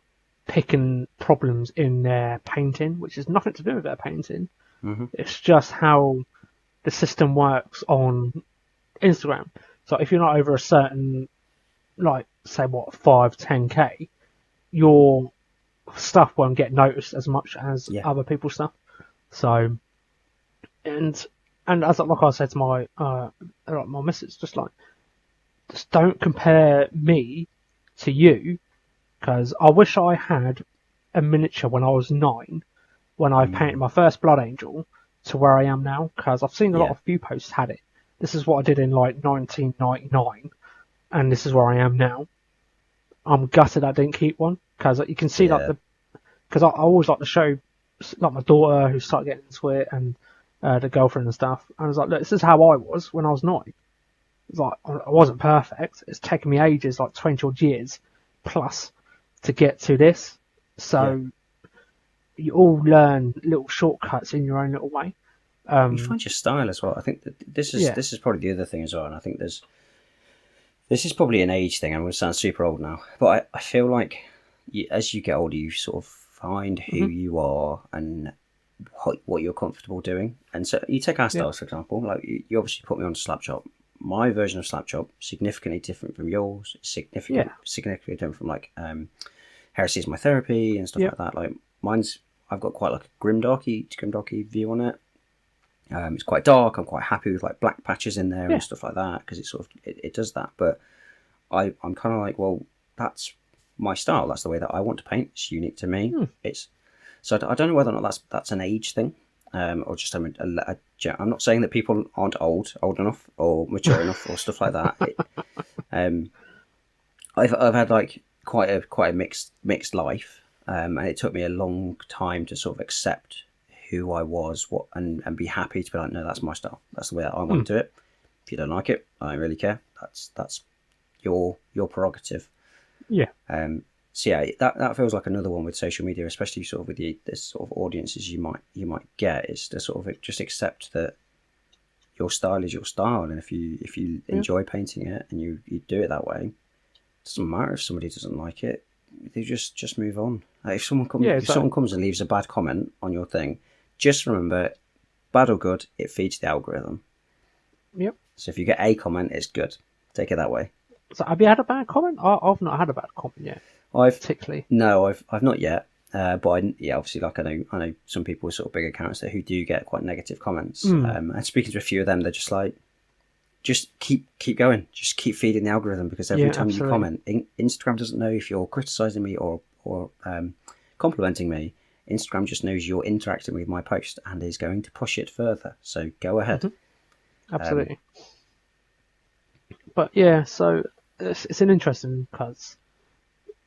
picking problems in their painting, which has nothing to do with their painting. Hmm. It's just how the system works on Instagram. So if you're not over a certain, like, say what, 5, 10K, your stuff won't get noticed as much as Yeah. other people's stuff. So, and, and as like I said to my missus, just don't compare me to you, because I wish I had a miniature when I was 9, when I painted Mm. my first Blood Angel, to where I am now, because I've seen a lot Yeah. of view posts had it. This is what I did in like 1999, and this is where I am now. I'm gutted I didn't keep one, because you can see like Yeah. because I always like to show like my daughter who started getting into it and the girlfriend and stuff. And I was like, look, this is how I was when I was 9. It's like I wasn't perfect. It's taken me ages, like 20 odd years plus, to get to this. Yeah. So you all learn little shortcuts in your own little way. You find your style as well. I think that Yeah, this is probably the other thing as well. And I think this is probably an age thing. I'm going to sound super old now, but I feel like as you get older, you sort of find who hmm you are and what you're comfortable doing. And so you take our yeah, styles, for example. Like you obviously put me on to Slapshot. My version of Slapshot significantly different from yours. yeah, Significantly different from like Heresy is my therapy and stuff yeah, like that. Like mine's, I've got quite like a grimdarky view on it. It's quite dark. I'm quite happy with like black patches in there and yeah, stuff like that because it does that. But I'm kind of like, well, that's my style. That's the way that I want to paint. It's unique to me. hmm, It's so I don't know whether or not that's an age thing, or just I'm not saying that people aren't old enough or mature enough or stuff like that. Um, I've had like quite a mixed life, and it took me a long time to sort of accept who I was, and be happy to be like, no, that's my style. That's the way that I hmm, want to do it. If you don't like it, I don't really care. That's your prerogative. yeah, So yeah, that feels like another one with social media, especially sort of with this sort of audiences you might get, is to sort of just accept that your style is your style, and if you yeah, enjoy painting it and you do it that way, it doesn't matter if somebody doesn't like it. They just move on. Like yeah, if someone exactly. comes and leaves a bad comment on your thing, just remember, bad or good, it feeds the algorithm. Yep. So if you get a comment, it's good. Take it that way. So have you had a bad comment? I've not had a bad comment yet, I've particularly. No, I've not yet. But yeah, obviously, like I know some people with sort of big accounts who do get quite negative comments. Mm, And speaking to a few of them, they're just like, just keep going, just keep feeding the algorithm because every yeah, time you absolutely. comment, Instagram doesn't know if you're criticizing me or complimenting me. Instagram just knows you're interacting with my post and is going to push it further. So go ahead. hmm Um, Absolutely. But yeah, so it's an interesting because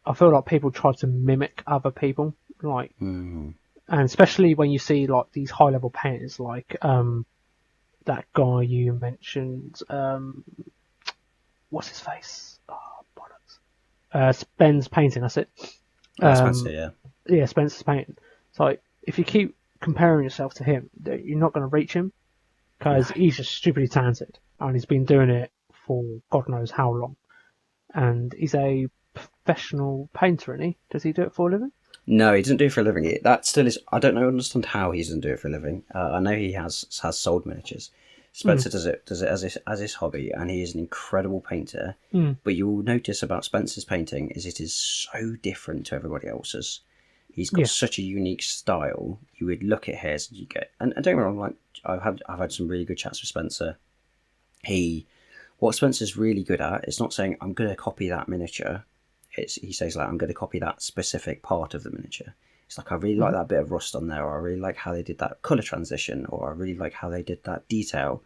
I feel like people try to mimic other people, like, mm, and especially when you see like these high level painters, like that guy you mentioned, what's his face? Oh, bollocks. Ben's painting. That's it. Spencer, Um, yeah, yeah, Spencer's painting. So like, if you keep comparing yourself to him, you're not going to reach him no, because he's just stupidly talented and he's been doing it for God knows how long. And he's a professional painter, isn't he? Does he do it for a living? no, he doesn't do it for a living. That still is. I don't know, understand how he doesn't do it for a living. I know he has sold miniatures. Mm, Spencer does it as his hobby, and he is an incredible painter. mm, But you'll notice about Spencer's painting is it is so different to everybody else's. He's got yeah, such a unique style. You would look at his, and you get, and don't get me wrong, like I've had some really good chats with Spencer. What Spencer's really good at is not saying I'm going to copy that miniature. he says like, I'm going to copy that specific part of the miniature. It's like, I really like that bit of rust on there, or I really like how they did that colour transition, or I really like how they did that detail.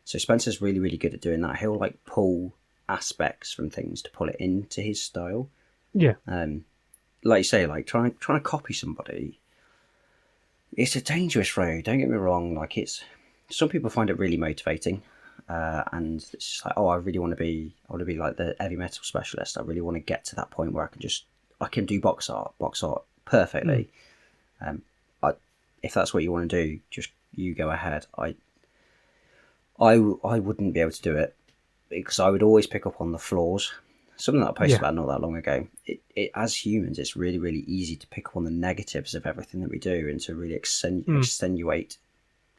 So Spencer's really, really good at doing that. He'll like pull aspects from things to pull it into his style. Yeah. Like you say, like trying to copy somebody, it's a dangerous road. Don't get me wrong. Like some people find it really motivating, and it's just like, oh, I want to be like the heavy metal specialist. I really want to get to that point where I can do box art perfectly. If that's what you want to do, just you go ahead. I wouldn't be able to do it because I would always pick up on the flaws. Something that I posted about not that long ago. As humans, it's really, really easy to pick up on the negatives of everything that we do and to really extenuate.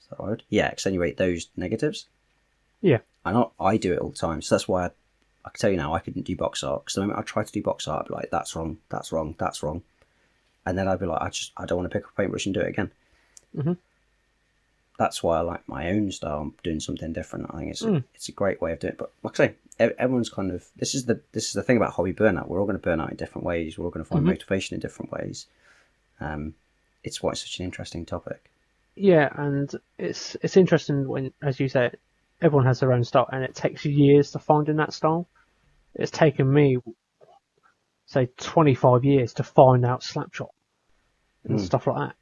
Is that right? Yeah, extenuate those negatives. Yeah. I do it all the time. So that's why I can tell you now I couldn't do box art. Because the moment I try to do box art, I'd be like, that's wrong, that's wrong, that's wrong. And then I'd be like, I don't want to pick up a paintbrush and do it again. Mm-hmm. That's why I like my own style. I'm doing something different. I think it's a great way of doing it. But like I say, everyone's kind of this is the thing about hobby burnout. We're all going to burn out in different ways. We're all going to find motivation in different ways. It's why it's such an interesting topic. Yeah, and it's interesting when, as you say, everyone has their own style, and it takes years to find in that style. It's taken me, say, 25 years to find out Slapshot and stuff like that,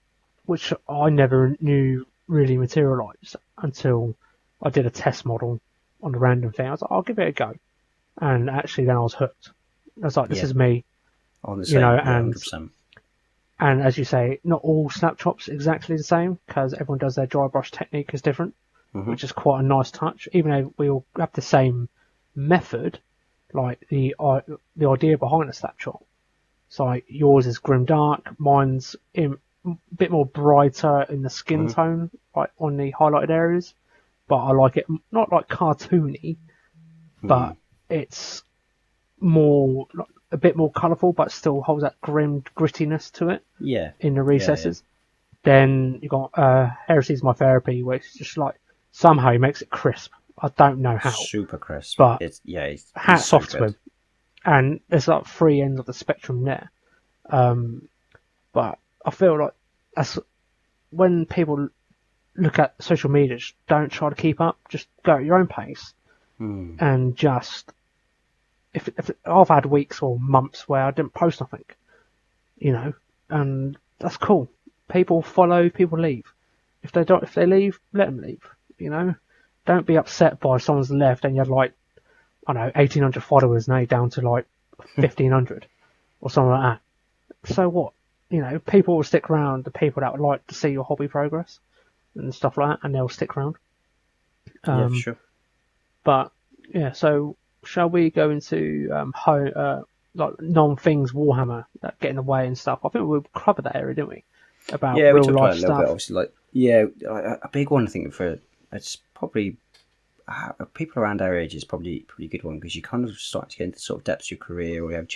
which I never knew really materialised until I did a test model on a random thing. I was like, I'll give it a go, and actually then I was hooked. I was like, this is me, you know, and 100%. And as you say, not all Snapshots exactly the same because everyone does their dry brush technique is different, which is quite a nice touch. Even though we all have the same method, like the idea behind a Snapshot. So like yours is grim dark, mine's a bit more brighter in the skin tone, like on the highlighted areas. But I like it not like cartoony, but it's more a bit more colourful, but still holds that grim grittiness to it. Yeah. In the recesses. Yeah. Then you got Heresy's My Therapy, where it's just like somehow he makes it crisp. I don't know how. Super crisp. But it's hats off to him. And there's like three ends of the spectrum there. But I feel like that's when people look at social media, just don't try to keep up. Just go at your own pace, and just if I've had weeks or months where I didn't post nothing, and that's cool. People follow, people leave. If they leave, let them leave. Don't be upset by someone's left and you had like, I don't know, 1,800 followers now down to like 1,500 or something like that. So what? People will stick around. The people that would like to see your hobby progress and stuff like that, and they'll stick around. Yeah, for sure. But yeah, so shall we go into like non-things Warhammer that get in the way and stuff? I think we covered that area, didn't we? About we real talked life about it a little stuff. bit. Obviously, a big one I think for it's probably people around our age is probably a pretty good one because you kind of start to get into sort of depths of your career, or you have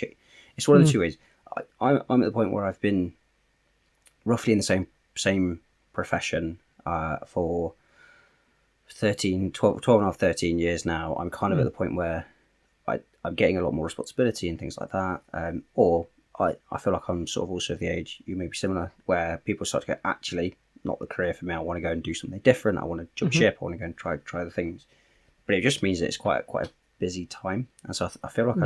it's one of the two ways. I'm at the point where I've been roughly in the same profession for 12 and a half, 13 years now. I'm kind of at the point where I'm getting a lot more responsibility and things like that. Or I feel like I'm sort of also of the age, you may be similar, where people start to go, actually, not the career for me. I want to go and do something different. I want to jump ship. I want to go and try the things. But it just means that it's quite a busy time. And so I feel like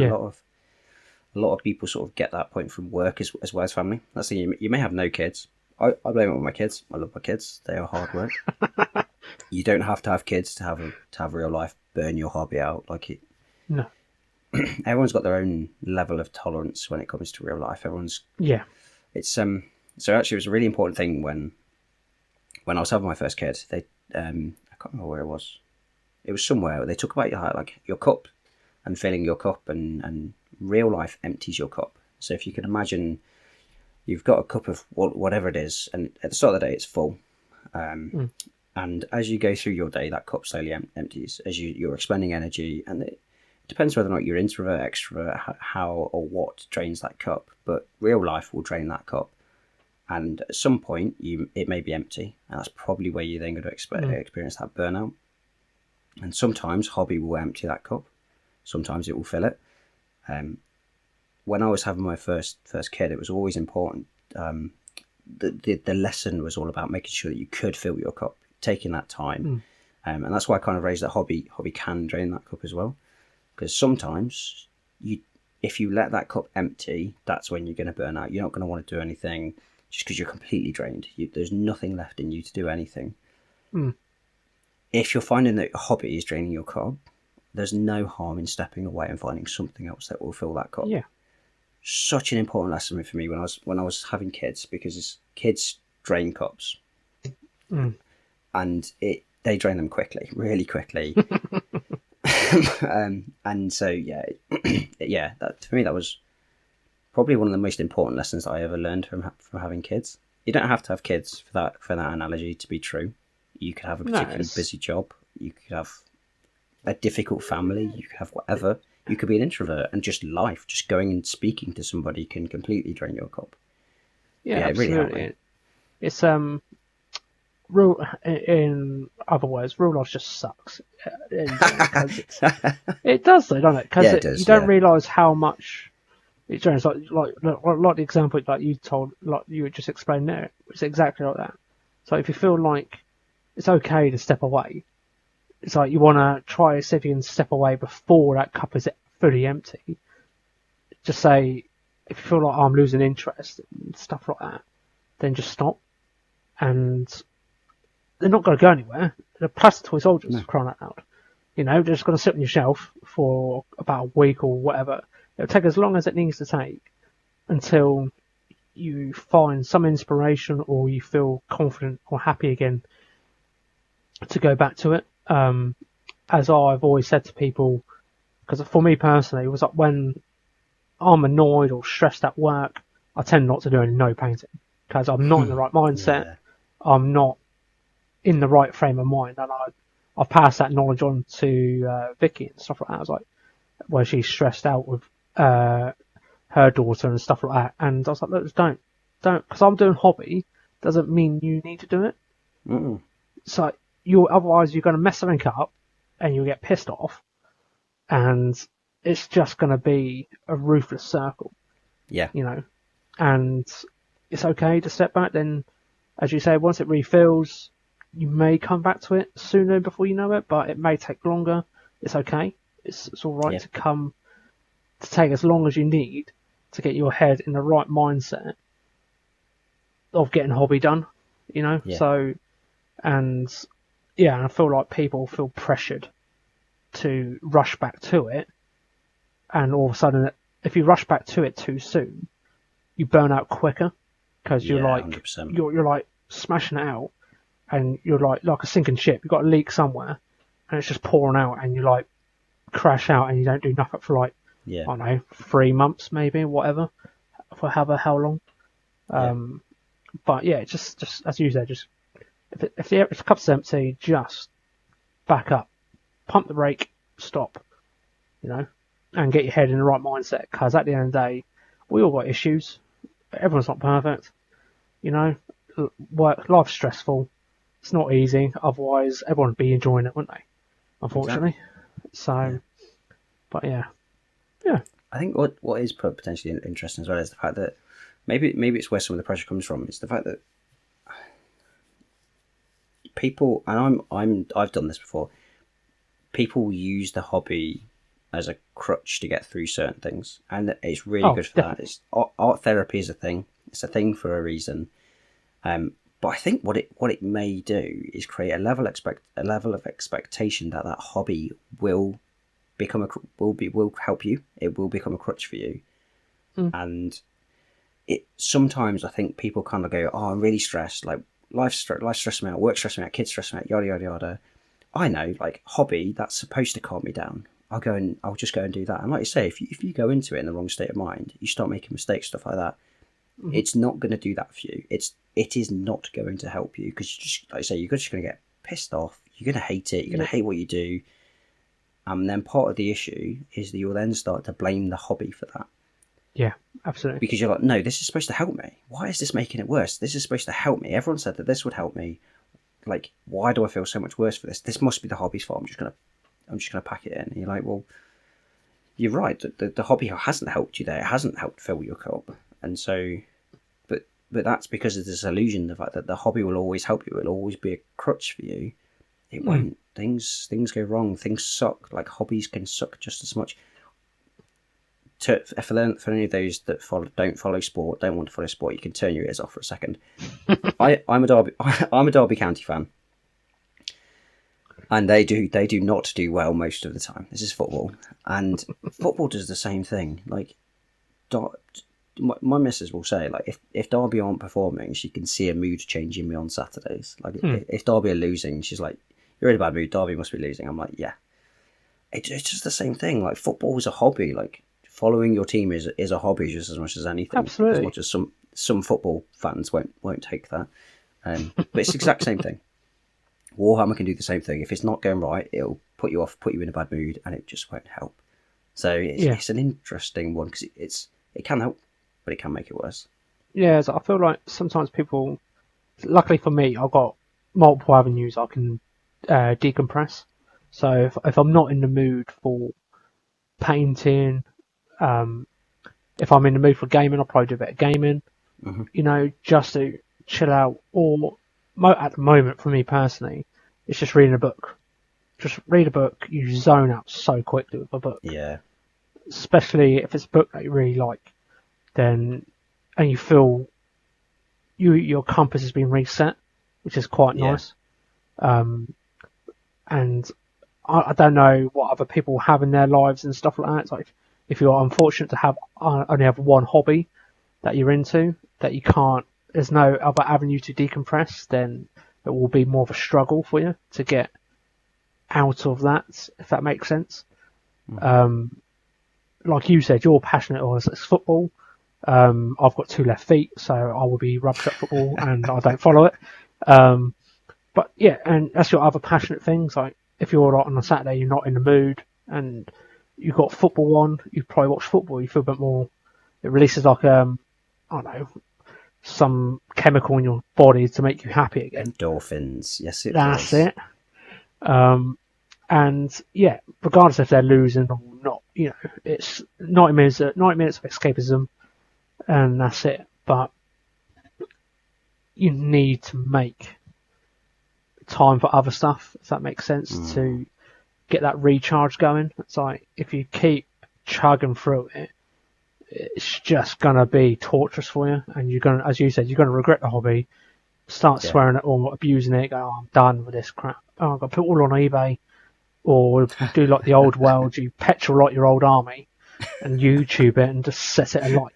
a lot of people sort of get that point from work as well as family. That's the thing. You may have no kids. I blame it on my kids. I love my kids. They are hard work. You don't have to have kids to have real life burn your hobby out. No. Everyone's got their own level of tolerance when it comes to real life. It's so actually it was a really important thing when I was having my first kid. They I can't remember where it was. It was somewhere. They talk about your cup and filling your cup, and real life empties your cup. So if you can imagine, you've got a cup of whatever it is, and at the start of the day it's full. And as you go through your day, that cup slowly empties as you're expending energy, and it depends whether or not you're introvert, extrovert, how or what drains that cup. But real life will drain that cup, and at some point it may be empty, and that's probably where you're then going to experience that burnout. And sometimes hobby will empty that cup, sometimes it will fill it. when I was having my first kid, it was always important. The lesson was all about making sure that you could fill your cup, taking that time, and that's why I kind of raised that hobby can drain that cup as well, because sometimes if you let that cup empty, that's when you're going to burn out. You're not going to want to do anything just because you're completely drained. There's nothing left in you to do anything. If you're finding that your hobby is draining your cup, there's no harm in stepping away and finding something else that will fill that cup. Yeah. Such an important lesson for me when I was having kids, because kids drain cups, and they drain them quickly, really quickly. And so that for me, that was probably one of the most important lessons that I ever learned from having kids. You don't have to have kids for that analogy to be true. You could have a particularly busy job. You could have a difficult family. You could have whatever. You could be an introvert, and just life, just going and speaking to somebody can completely drain your cup. Yeah, absolutely. Really it's real. In other words, real life just sucks. It does, though, doesn't it? Because you don't realise how much it drains. Like the example like you told, like you were just explaining there. It's exactly like that. So if you feel like it's okay to step away, it's like you want to try to see if you can step away before that cup is fully empty. Just say, if you feel like I'm losing interest and stuff like that, then just stop. And they're not going to go anywhere. They're plastic toy soldiers, crying out loud. You know, they're just going to sit on your shelf for about a week or whatever. It'll take as long as it needs to take until you find some inspiration or you feel confident or happy again to go back to it. As I've always said to people, because for me personally, it was like when I'm annoyed or stressed at work, I tend not to do any no painting because I'm not in the right mindset. Yeah. I'm not in the right frame of mind, and I've passed that knowledge on to Vicky and stuff like that. I was like, where she's stressed out with her daughter and stuff like that, and I was like, look, don't, because I'm doing hobby doesn't mean you need to do it. So otherwise you're going to mess something up, and you'll get pissed off, and it's just going to be a ruthless circle. Yeah, you know, and it's okay to step back. Then, as you say, once it refills, you may come back to it sooner before you know it, but it may take longer. It's okay. It's all right to take as long as you need to get your head in the right mindset of getting hobby done, you know? Yeah. So, and I feel like people feel pressured to rush back to it, and all of a sudden, if you rush back to it too soon, you burn out quicker, because you're like 100%. You're like smashing it out, and you're like a sinking ship. You've got a leak somewhere, and it's just pouring out, and you like crash out, and you don't do nothing for like I don't know, 3 months maybe, whatever, for how long. But just as you said, just if the cup's empty, just back up, pump the brake, stop, you know, and get your head in the right mindset. Because at the end of the day, we all got issues. Everyone's not perfect, you know. Life's stressful. It's not easy. Otherwise, everyone would be enjoying it, wouldn't they? Unfortunately. Exactly. So, but yeah. I think what is potentially interesting as well is the fact that maybe it's where some of the pressure comes from. It's the fact that people, and I've done this before. People use the hobby as a crutch to get through certain things, and it's really good for definitely. That. Art therapy is a thing. It's a thing for a reason. But I think what it may do is create a level of expectation that hobby will become will help you. It will become a crutch for you, and it sometimes I think people kind of go, "Oh, I'm really stressed. Like life stressing me out, work stressing me out, kids stressing me out, yada yada yada." I know, like hobby, that's supposed to calm me down. I'll just go and do that. And like you say, if you go into it in the wrong state of mind, you start making mistakes, stuff like that. It's not going to do that for you. It is not going to help you, because you just, like I say, you're just going to get pissed off. You're going to hate it. You're going to hate what you do. And then part of the issue is that you'll then start to blame the hobby for that. Yeah, absolutely. Because you're like, no, this is supposed to help me. Why is this making it worse? This is supposed to help me. Everyone said that this would help me. Like, why do I feel so much worse for this? This must be the hobby's fault. I'm just gonna pack it in. And you're like, well, you're right. The hobby hasn't helped you there. It hasn't helped fill your cup, and so, but that's because of this illusion, the fact that the hobby will always help you. It'll always be a crutch for you. It won't. Things go wrong. Things suck. Like hobbies can suck just as much. For any of those that don't follow sport, don't want to follow sport, you can turn your ears off for a second. I'm a Derby County fan, and they do not do well most of the time. This is football, and football does the same thing. Like, my missus will say, like, if Derby aren't performing, she can see a mood change in me on Saturdays. Like, if Derby are losing, she's like, "You're in a bad mood. Derby must be losing." I'm like, "Yeah." It's just the same thing. Like, football is a hobby. Like, following your team is a hobby just as much as anything. Absolutely. As much as some football fans won't take that. But it's the exact same thing. Warhammer can do the same thing. If it's not going right, it'll put you off, put you in a bad mood, and it just won't help. So it's an interesting one because it can help, but it can make it worse. Yeah, so I feel like sometimes people. Luckily for me, I've got multiple avenues I can decompress. So if I'm not in the mood for painting, if I'm in the mood for gaming, I'll probably do a bit of gaming. Just to chill out. Or at the moment, for me personally, it's just reading a book. Just read a book. You zone out so quickly with a book. Yeah. Especially if it's a book that you really like, and you feel your compass has been reset, which is quite nice. And I don't know what other people have in their lives and stuff like that. It's like if you're unfortunate to have only have one hobby that you're into, that you can't, there's no other avenue to decompress, then it will be more of a struggle for you to get out of that, if that makes sense. Like you said, you're passionate on it's football. I've got 2 left feet, so I will be rubbish at football and I don't follow it. But yeah, and that's your other passionate things. Like if you're on a Saturday, you're not in the mood and you've got football on, you probably watch football, you feel a bit more, it releases like, I don't know, some chemical in your body to make you happy again. Endorphins, yes it That's does. it. And yeah, regardless if they're losing or not, it's 90 minutes of escapism and that's it. But you need to make time for other stuff, if that makes sense, to get that recharge going. It's like if you keep chugging through it, it's just gonna be torturous for you, and you're gonna, as you said, you're gonna regret the hobby, start swearing at or abusing it, go, "Oh, I'm done with this crap. Oh, I've got to put it all on eBay," or do like the old world, you petrol like your old army and YouTube it and just set it alight.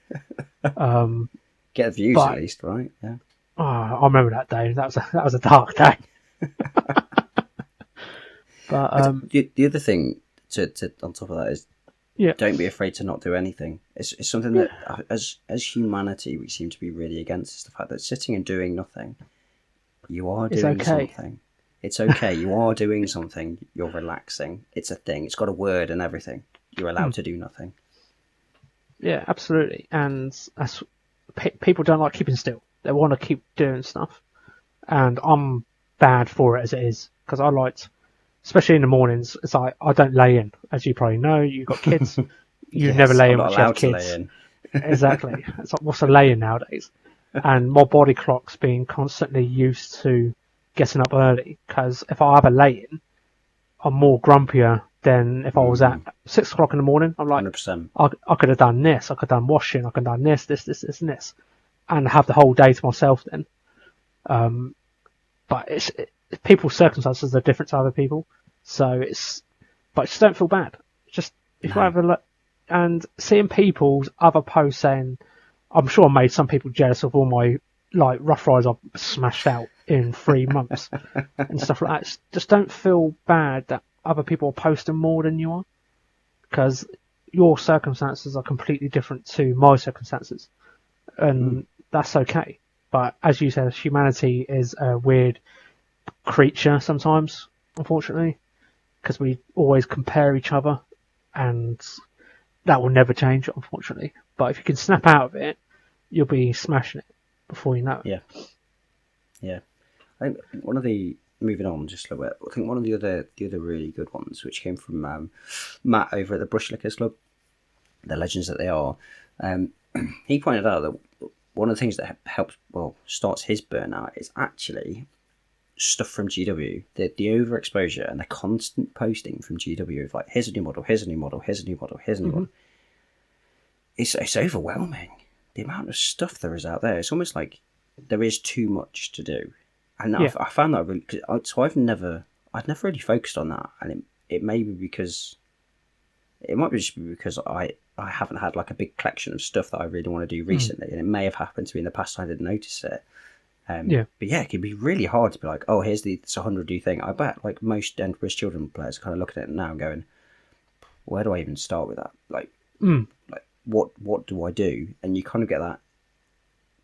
Get views at least, right? Yeah. Oh, I remember that day. That was a dark day. But the other thing to on top of that is, don't be afraid to not do anything. It's something that as humanity we seem to be really against, is the fact that sitting and doing nothing, you are doing something. It's okay. You are doing something. You're relaxing. It's a thing. It's got a word and everything. You're allowed to do nothing. Yeah, absolutely. And people don't like keeping still. They want to keep doing stuff. And I'm bad for it as it is. Because I liked, especially in the mornings, it's like I don't lay in. As you probably know, you've got kids. You never lay in when you have kids. Exactly. It's like, what's a lay-in nowadays? And my body clock's being constantly used to getting up early, because if I have a lay-in, I'm more grumpier than if I was at 6 o'clock in the morning. I'm like, 100%. I could have done this, I could have done washing, I could have done this, and this, and have the whole day to myself then. But people's circumstances are different to other people, but just don't feel bad. Just, if you have a look, and seeing people's other posts saying, I'm sure I made some people jealous of all my like rough rides I've smashed out in 3 months and stuff like that. Just don't feel bad that other people are posting more than you are, because your circumstances are completely different to my circumstances, and that's okay. But as you said, humanity is a weird creature sometimes, unfortunately, because we always compare each other, and that will never change, unfortunately. But if you can snap out of it, you'll be smashing it before you know it. Yeah. I think one of the moving on just a little bit, I think one of the other really good ones, which came from Matt over at the Brush Lickers Club, the legends that they are, he pointed out that one of the things that starts his burnout is actually stuff from GW. The overexposure and the constant posting from GW of like, here's a new model, here's a new model, here's a new model, here's a new model. It's overwhelming. The amount of stuff there is out there. It's almost like there is too much to do. And I found that really, so I'd never really focused on that, and it may be because it might just be because I haven't had like a big collection of stuff that I really want to do recently, and it may have happened to me in the past. And I didn't notice it. But yeah, it can be really hard to be like, oh, here's this 100 do thing. I bet like most Enterprise Children players are kind of looking at it now and going, where do I even start with that? Like what do I do? And you kind of get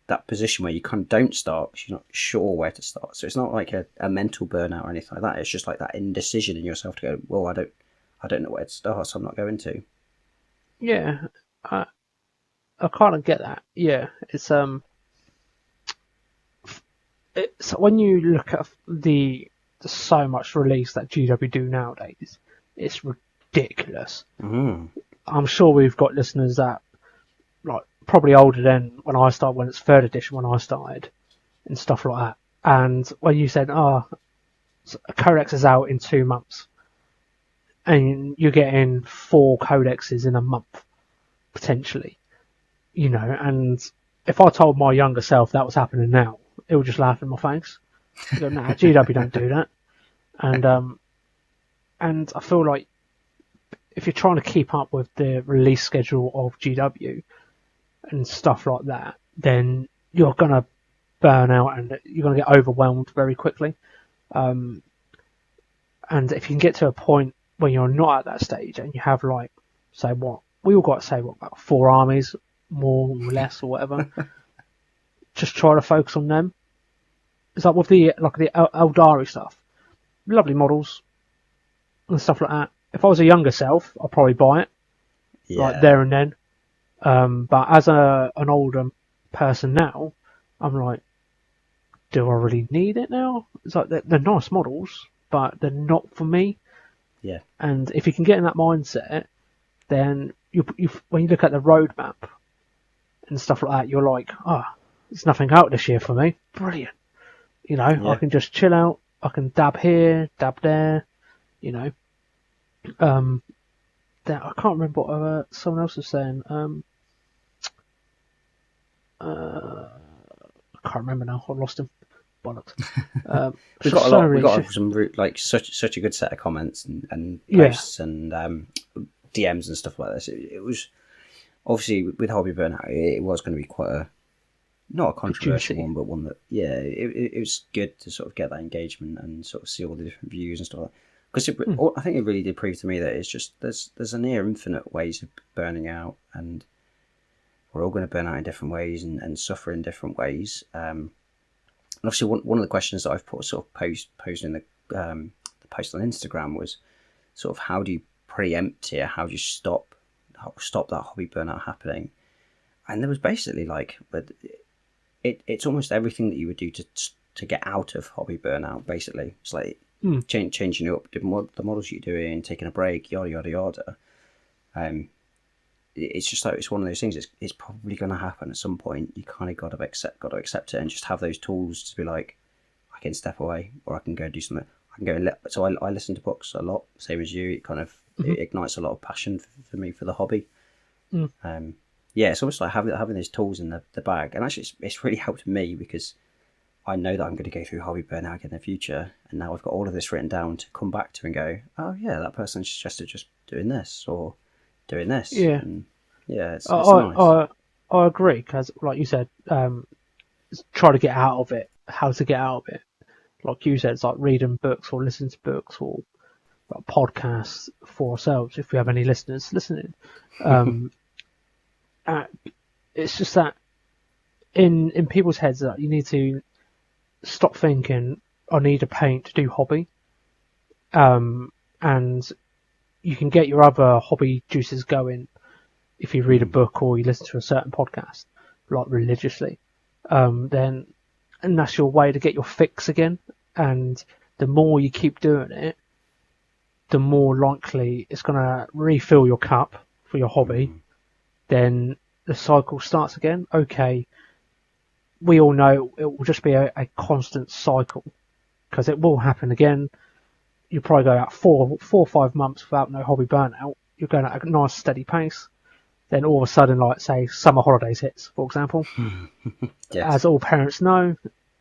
that position where you kind of don't start because you're not sure where to start. So it's not like a mental burnout or anything like that. It's just like that indecision in yourself to go, well, I don't know where to start, so I'm not going to. Yeah, I kind of get that. Yeah, it's when you look at the so much release that GW do nowadays, it's ridiculous. I'm sure we've got listeners that like probably older than when I started, when it's 3rd edition when I started, and stuff like that. And when you said, a codex is out in 2 months, and you're getting 4 codexes in a month, potentially, and if I told my younger self that was happening now, it would just laugh in my face. You go, nah, GW don't do that. And I feel like if you're trying to keep up with the release schedule of GW and stuff like that, then you're going to burn out and you're going to get overwhelmed very quickly. And if you can get to a point when you're not at that stage and you have like, we all got about 4 armies, more or less or whatever, just try to focus on them. It's like with the Eldari stuff, lovely models and stuff like that. If I was a younger self, I'd probably buy it, like there and then. But as an older person now, I'm like, do I really need it now? It's like they're nice models, but they're not for me. Yeah. And if you can get in that mindset, then you when you look at the roadmap and stuff like that, you're like, there's nothing out this year for me. Brilliant. I can just chill out. I can dab here, dab there. I can't remember what someone else was saying. I can't remember now. I lost him. Bollocks. we got some like such a good set of comments and posts and DMs and stuff like this. It was obviously with Hobby Burnout. It was going to be quite not a controversial one, but one that it was good to sort of get that engagement and sort of see all the different views and stuff like that. Because I think it really did prove to me that it's just there's a near infinite ways of burning out, and we're all going to burn out in different ways and suffer in different ways. And obviously, one of the questions that I've posed in the post on Instagram was sort of how do you preempt here? How do you stop that hobby burnout happening? And there was basically like, but it's almost everything that you would do to get out of hobby burnout. Basically, it's like changing up the models you're doing, taking a break, yada yada yada. It's just like it's one of those things. It's probably going to happen at some point. You kind of got to accept it and just have those tools to be like, I can step away or I can go do something. I can go so I listen to books a lot, same as you. It kind of it ignites a lot of passion for me for the hobby. It's almost like having those tools in the bag, and actually it's really helped me because I know that I'm going to go through hobby burnout in the future, and now I've got all of this written down to come back to and go, oh yeah, that person suggested just doing this or doing this. It's nice. I agree, because like you said, try to get out of it. How to get out of it? Like you said, it's like reading books or listening to books or like podcasts for ourselves. If we have any listeners listening, it's just that in people's heads that you need to stop thinking, I need to paint to do hobby, and you can get your other hobby juices going if you read a book or you listen to a certain podcast, like religiously, and that's your way to get your fix again. And the more you keep doing it, the more likely it's going to refill your cup for your hobby. Then the cycle starts again. Okay, we all know it will just be a constant cycle because it will happen again. You probably go out 4 or 5 months without no hobby burnout. You're going at a nice steady pace. Then all of a sudden, like say summer holidays hits, for example. Yes. As all parents know,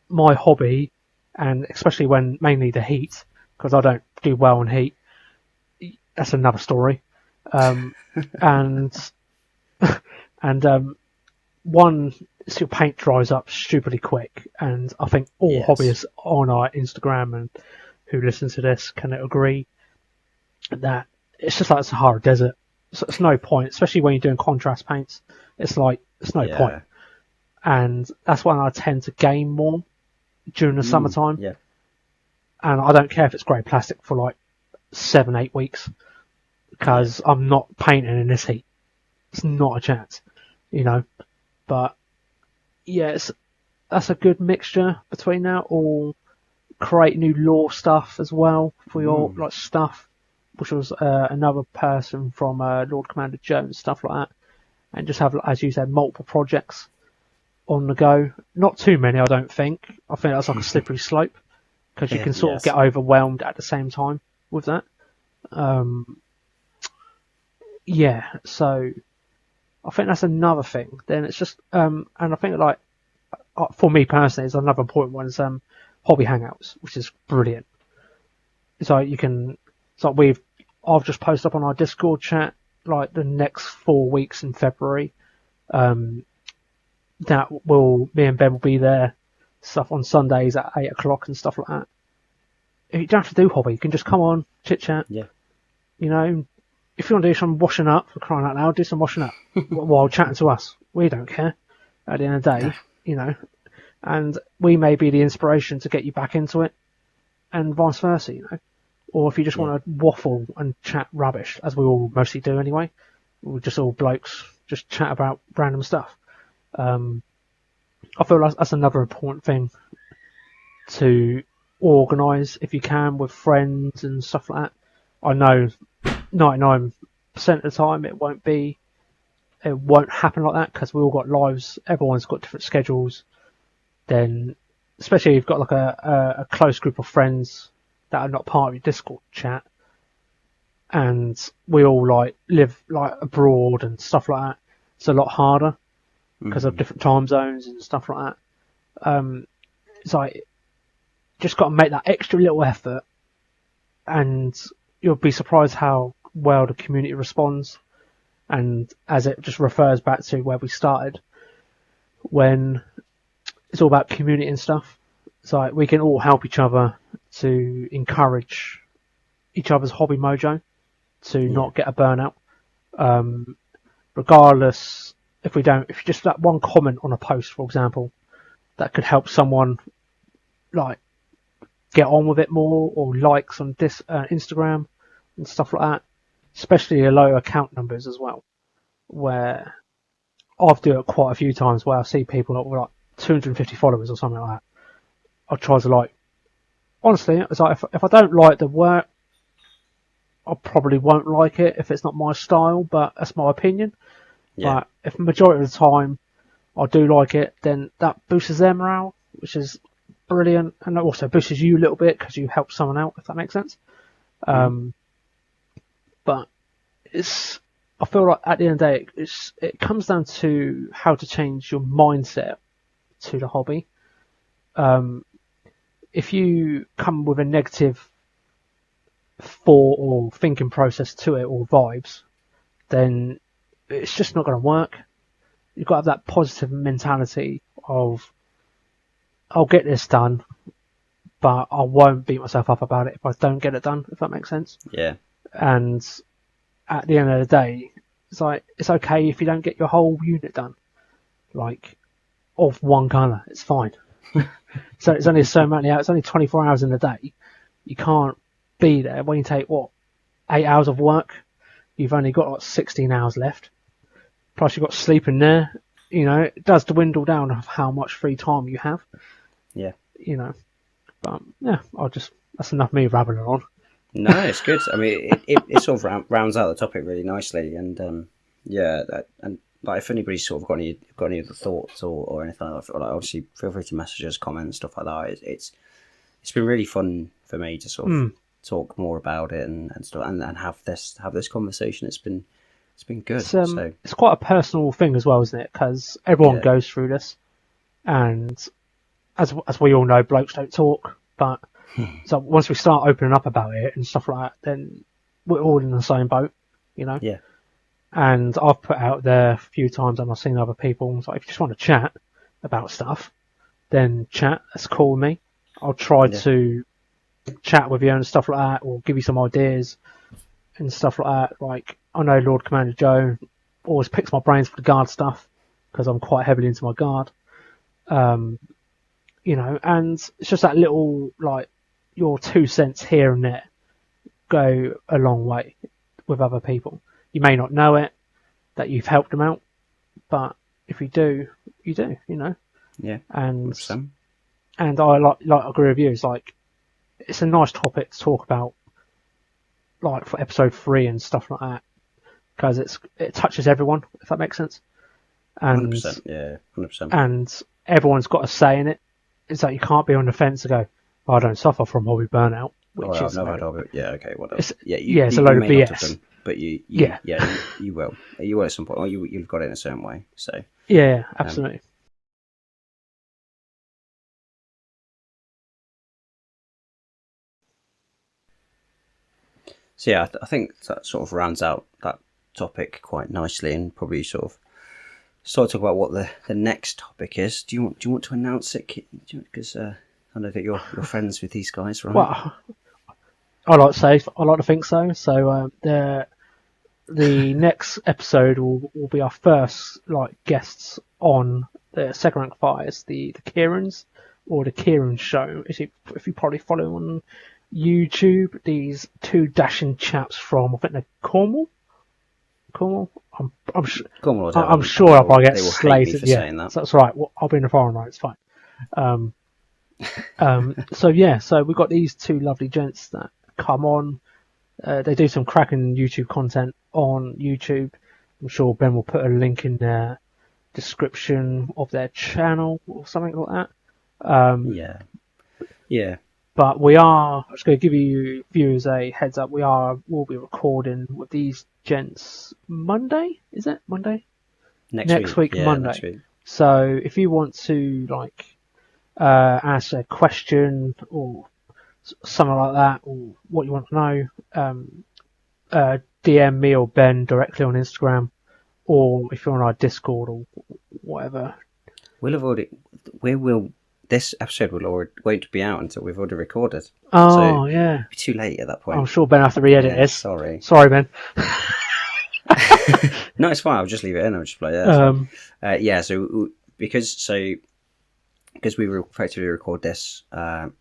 my hobby, and especially when mainly the heat, because I don't do well in heat. That's another story. And one, so your paint dries up stupidly quick, and I think all hobbyists on our Instagram and who listen to this can agree that it's just like the Sahara Desert. So it's no point, especially when you're doing contrast paints. It's like it's no point, and that's when I tend to game more during the summertime. Yeah. And I don't care if it's grey plastic for like 7-8 weeks, because I'm not painting in this heat. It's not a chance, you know. But yeah, that's a good mixture between that. Or create new lore stuff as well for your like stuff, which was another person from Lord Commander Jones, stuff like that, and just have, as you said, multiple projects on the go. Not too many, I don't think. I think that's like a slippery slope because you can sort of get overwhelmed at the same time with that. So I think that's another thing. Then it's just, and I think like for me personally, it's another important one is hobby hangouts, which is brilliant. So I've just posted up on our Discord chat like the next 4 weeks in February. Me and Ben will be there, stuff on Sundays at 8 o'clock and stuff like that. You don't have to do hobby. You can just come on, chit chat. Yeah. You know, if you want to do some washing up, for crying out loud, do some washing up while chatting to us. We don't care. At the end of the day, you know, and we may be the inspiration to get you back into it, and vice versa, you know. Or if you just want to waffle and chat rubbish, as we all mostly do anyway, we're just all blokes, just chat about random stuff. I feel like that's another important thing to organise if you can with friends and stuff like that. I know 99% of the time it won't happen like that because we all got lives, everyone's got different schedules. Then, especially if you've got like a close group of friends that are not part of your Discord chat, and we all like live like abroad and stuff like that, it's a lot harder because of different time zones and stuff like that. It's like just got to make that extra little effort, and you'll be surprised how well the community responds. And as it just refers back to where we started, when it's all about community and stuff, it's like we can all help each other to encourage each other's hobby mojo to not get a burnout. Regardless, if you just that one comment on a post, for example, that could help someone like get on with it more, or likes on this Instagram and stuff like that, especially the low account numbers as well, where I've done it quite a few times where I see people with like 250 followers or something like that. I try to like, honestly, it's like if I don't like the work, I probably won't like it if it's not my style, but that's my opinion. Yeah. But if the majority of the time I do like it, then that boosts their morale, which is brilliant, and it also boosts you a little bit because you help someone out, if that makes sense. But I feel like at the end of the day, it comes down to how to change your mindset to the hobby. If you come with a negative thought or thinking process to it, or vibes, then it's just not going to work. You've got to have that positive mentality of, I'll get this done, but I won't beat myself up about it if I don't get it done, if that makes sense. Yeah. And at the end of the day, it's like, it's okay if you don't get your whole unit done, like, of one colour, it's fine. So it's only so many hours, it's only 24 hours in a day. You can't be there when you take, 8 hours of work, you've only got like 16 hours left. Plus you've got sleep in there, you know, it does dwindle down of how much free time you have. Yeah. You know, but yeah, I'll just That's enough of me rambling on. No, it's good. I mean, it sort of rounds out the topic really nicely, and and like if anybody's sort of got any other thoughts or anything like that, like, obviously feel free to message us, comments, stuff like that. It's been really fun for me to sort of talk more about it and stuff, and have this conversation. It's been good. So It's quite a personal thing as well, isn't it? Because everyone goes through this, and as we all know, blokes don't talk. But so once we start opening up about it and stuff like that, then we're all in the same boat, you know. Yeah. And I've put out there a few times, and I've seen other people. It's like, if you just want to chat about stuff, then chat. That's cool with me. I'll try to chat with you and stuff like that, or give you some ideas and stuff like that. Like, I know Lord Commander Joe always picks my brains for the guard stuff because I'm quite heavily into my guard. You know, and it's just that little, like, your 2 cents here and there go a long way with other people. You may not know it, that you've helped them out, but if you do, you do, you know. Yeah. And 100%. and I like agree with you. It's like, it's a nice topic to talk about, like for episode 3 and stuff like that, because it touches everyone, if that makes sense. And 100%. Yeah. 100%. And everyone's got a say in it. It's like, you can't be on the fence and go, I don't suffer from hobby burnout. Which is I've never heard of it. Yeah. Okay. Whatever. It's, you, it's a load of may not BS. have done, but you will. You will at some point. Or you've got it in a certain way. So yeah, absolutely. So yeah, I think that sort of rounds out that topic quite nicely, and probably sort of start to talk about what the next topic is. Do you want to announce it? Because I know that you're friends with these guys, right? Well, I like to think so. So the next episode will be our first like guests on the second rank fires, the Kierans, or the Kieran show. If you probably follow on YouTube, these 2 dashing chaps from, I think they're Cornwall. I'm sure. Cornwall, I'm sure if I get they will slated, hate me for saying that. So that's right. Well, I'll be in the foreign right. It's fine. So we've got these 2 lovely gents that come on. They do some cracking YouTube content on YouTube. I'm sure Ben will put a link in the description of their channel or something like that. Yeah. But I'm just going to give you viewers a heads up. We'll be recording with these gents Monday. Is it Monday? Next week, Monday. Next week. So if you want to like ask a question or something like that, or what you want to know, DM me or Ben directly on Instagram, or if you're on our Discord or whatever. This episode won't be out until we've already recorded. Oh, so yeah. It'll be too late at that point. I'm sure Ben will have to re-edit this. Sorry, Ben. No, it's fine. I'll just leave it in. I'll just play it. So because we effectively record this a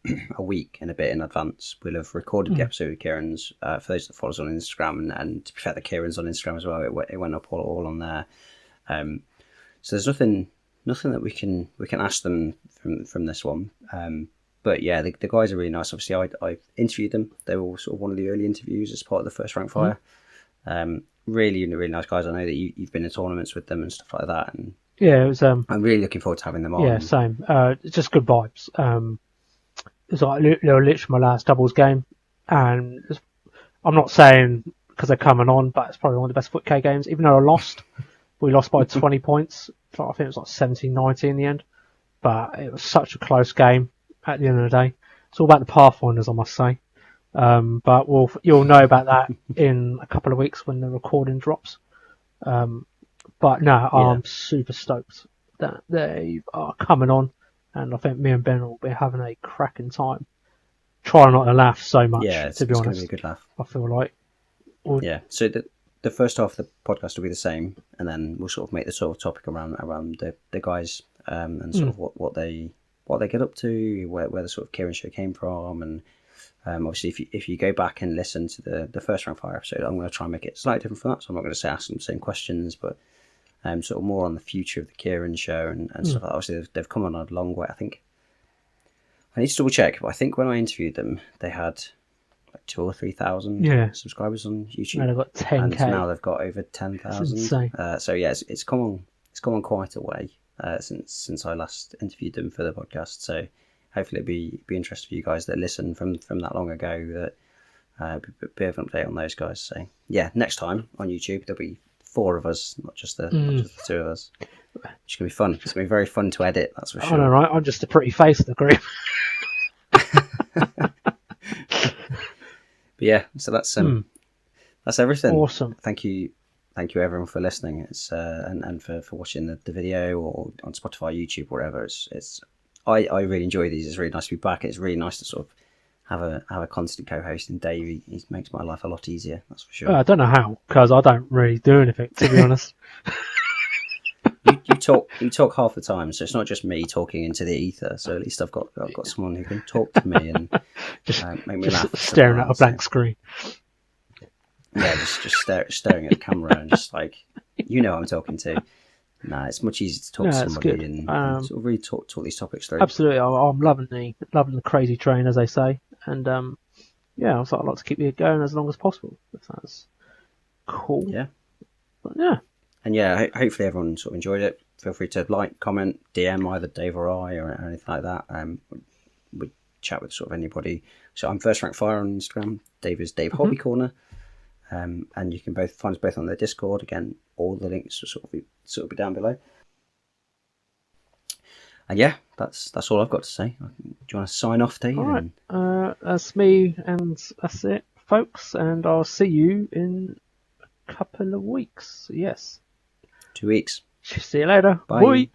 week and a bit in advance, we'll have recorded the episode with Kieran's. For those that follow us on Instagram, and to be fair, the Kieran's on Instagram as well. It went up all on there. So there's nothing that we can ask them from this one. But yeah, the guys are really nice. Obviously, I interviewed them. They were sort of one of the early interviews as part of the first rank fire. Really nice guys. I know that you've been in tournaments with them and stuff like that. And yeah, it was. I'm really looking forward to having them on. Yeah, same. Just good vibes. It was like literally my last doubles game, and I'm not saying because they're coming on, but it's probably one of the best FootK games. Even though I lost, we lost by 20 points. So I think it was like 17-90 in the end, but it was such a close game at the end of the day. It's all about the Pathfinders, I must say. But you'll know about that in a couple of weeks when the recording drops. But no, I'm super stoked that they are coming on, and I think me and Ben will be having a cracking time. Try not to laugh so much, to be honest. It's going to be a good laugh. I feel like. So the first half of the podcast will be the same, and then we'll sort of make the sort of topic around the guys and sort of what they get up to, where the sort of Kieran show came from, and obviously if you go back and listen to the first rank fire episode, I'm going to try and make it slightly different from that. So I'm not going to ask them the same questions, but sort of more on the future of the Kieran show and stuff like that. Obviously they've come on a long way. I think I need to double check, but I think when I interviewed them, they had like 2,000 or 3,000 subscribers on YouTube. And they've got 10K. And now they've got over 10,000. insane. So yeah, it's come on quite a way since I last interviewed them for the podcast. So hopefully it'll be interesting for you guys that listen from that long ago. That bit of an update on those guys. So yeah, next time on YouTube there'll be 4 of us, not just the 2 of us. It's gonna be fun. It's gonna be very fun to edit. That's for sure. I know, right? I'm just a pretty face of the group. But yeah, so that's everything. Awesome. Thank you everyone for listening. It's and for watching the video or on Spotify, YouTube, wherever. I really enjoy these. It's really nice to be back. It's really nice to sort of have a constant co-host, and Dave, he makes my life a lot easier. That's for sure. I don't know how, because I don't really do anything, to be honest. You talk half the time, so it's not just me talking into the ether. So at least I've got someone who can talk to me and just make me laugh. Staring at a blank screen. Yeah, just staring at the camera and just like, you know, I'm talking to. Nah, it's much easier to talk to somebody and sort of really talk these topics through. Absolutely, I'm loving the crazy train, as they say, and yeah, I'd like to keep it going as long as possible. If that's cool. Yeah. But yeah. And yeah, hopefully everyone sort of enjoyed it. Feel free to like, comment, DM either Dave or I or anything like that. We chat with sort of anybody. So I'm First Rank Fire on Instagram. Dave is Dave Hobby Corner. And you can find us both on their Discord. Again, all the links will sort of be down below. And yeah, that's all I've got to say. Do you want to sign off, Dave? All right. That's me, and that's it, folks. And I'll see you in a couple of weeks. Yes. 2 weeks. See you later. Bye. Bye.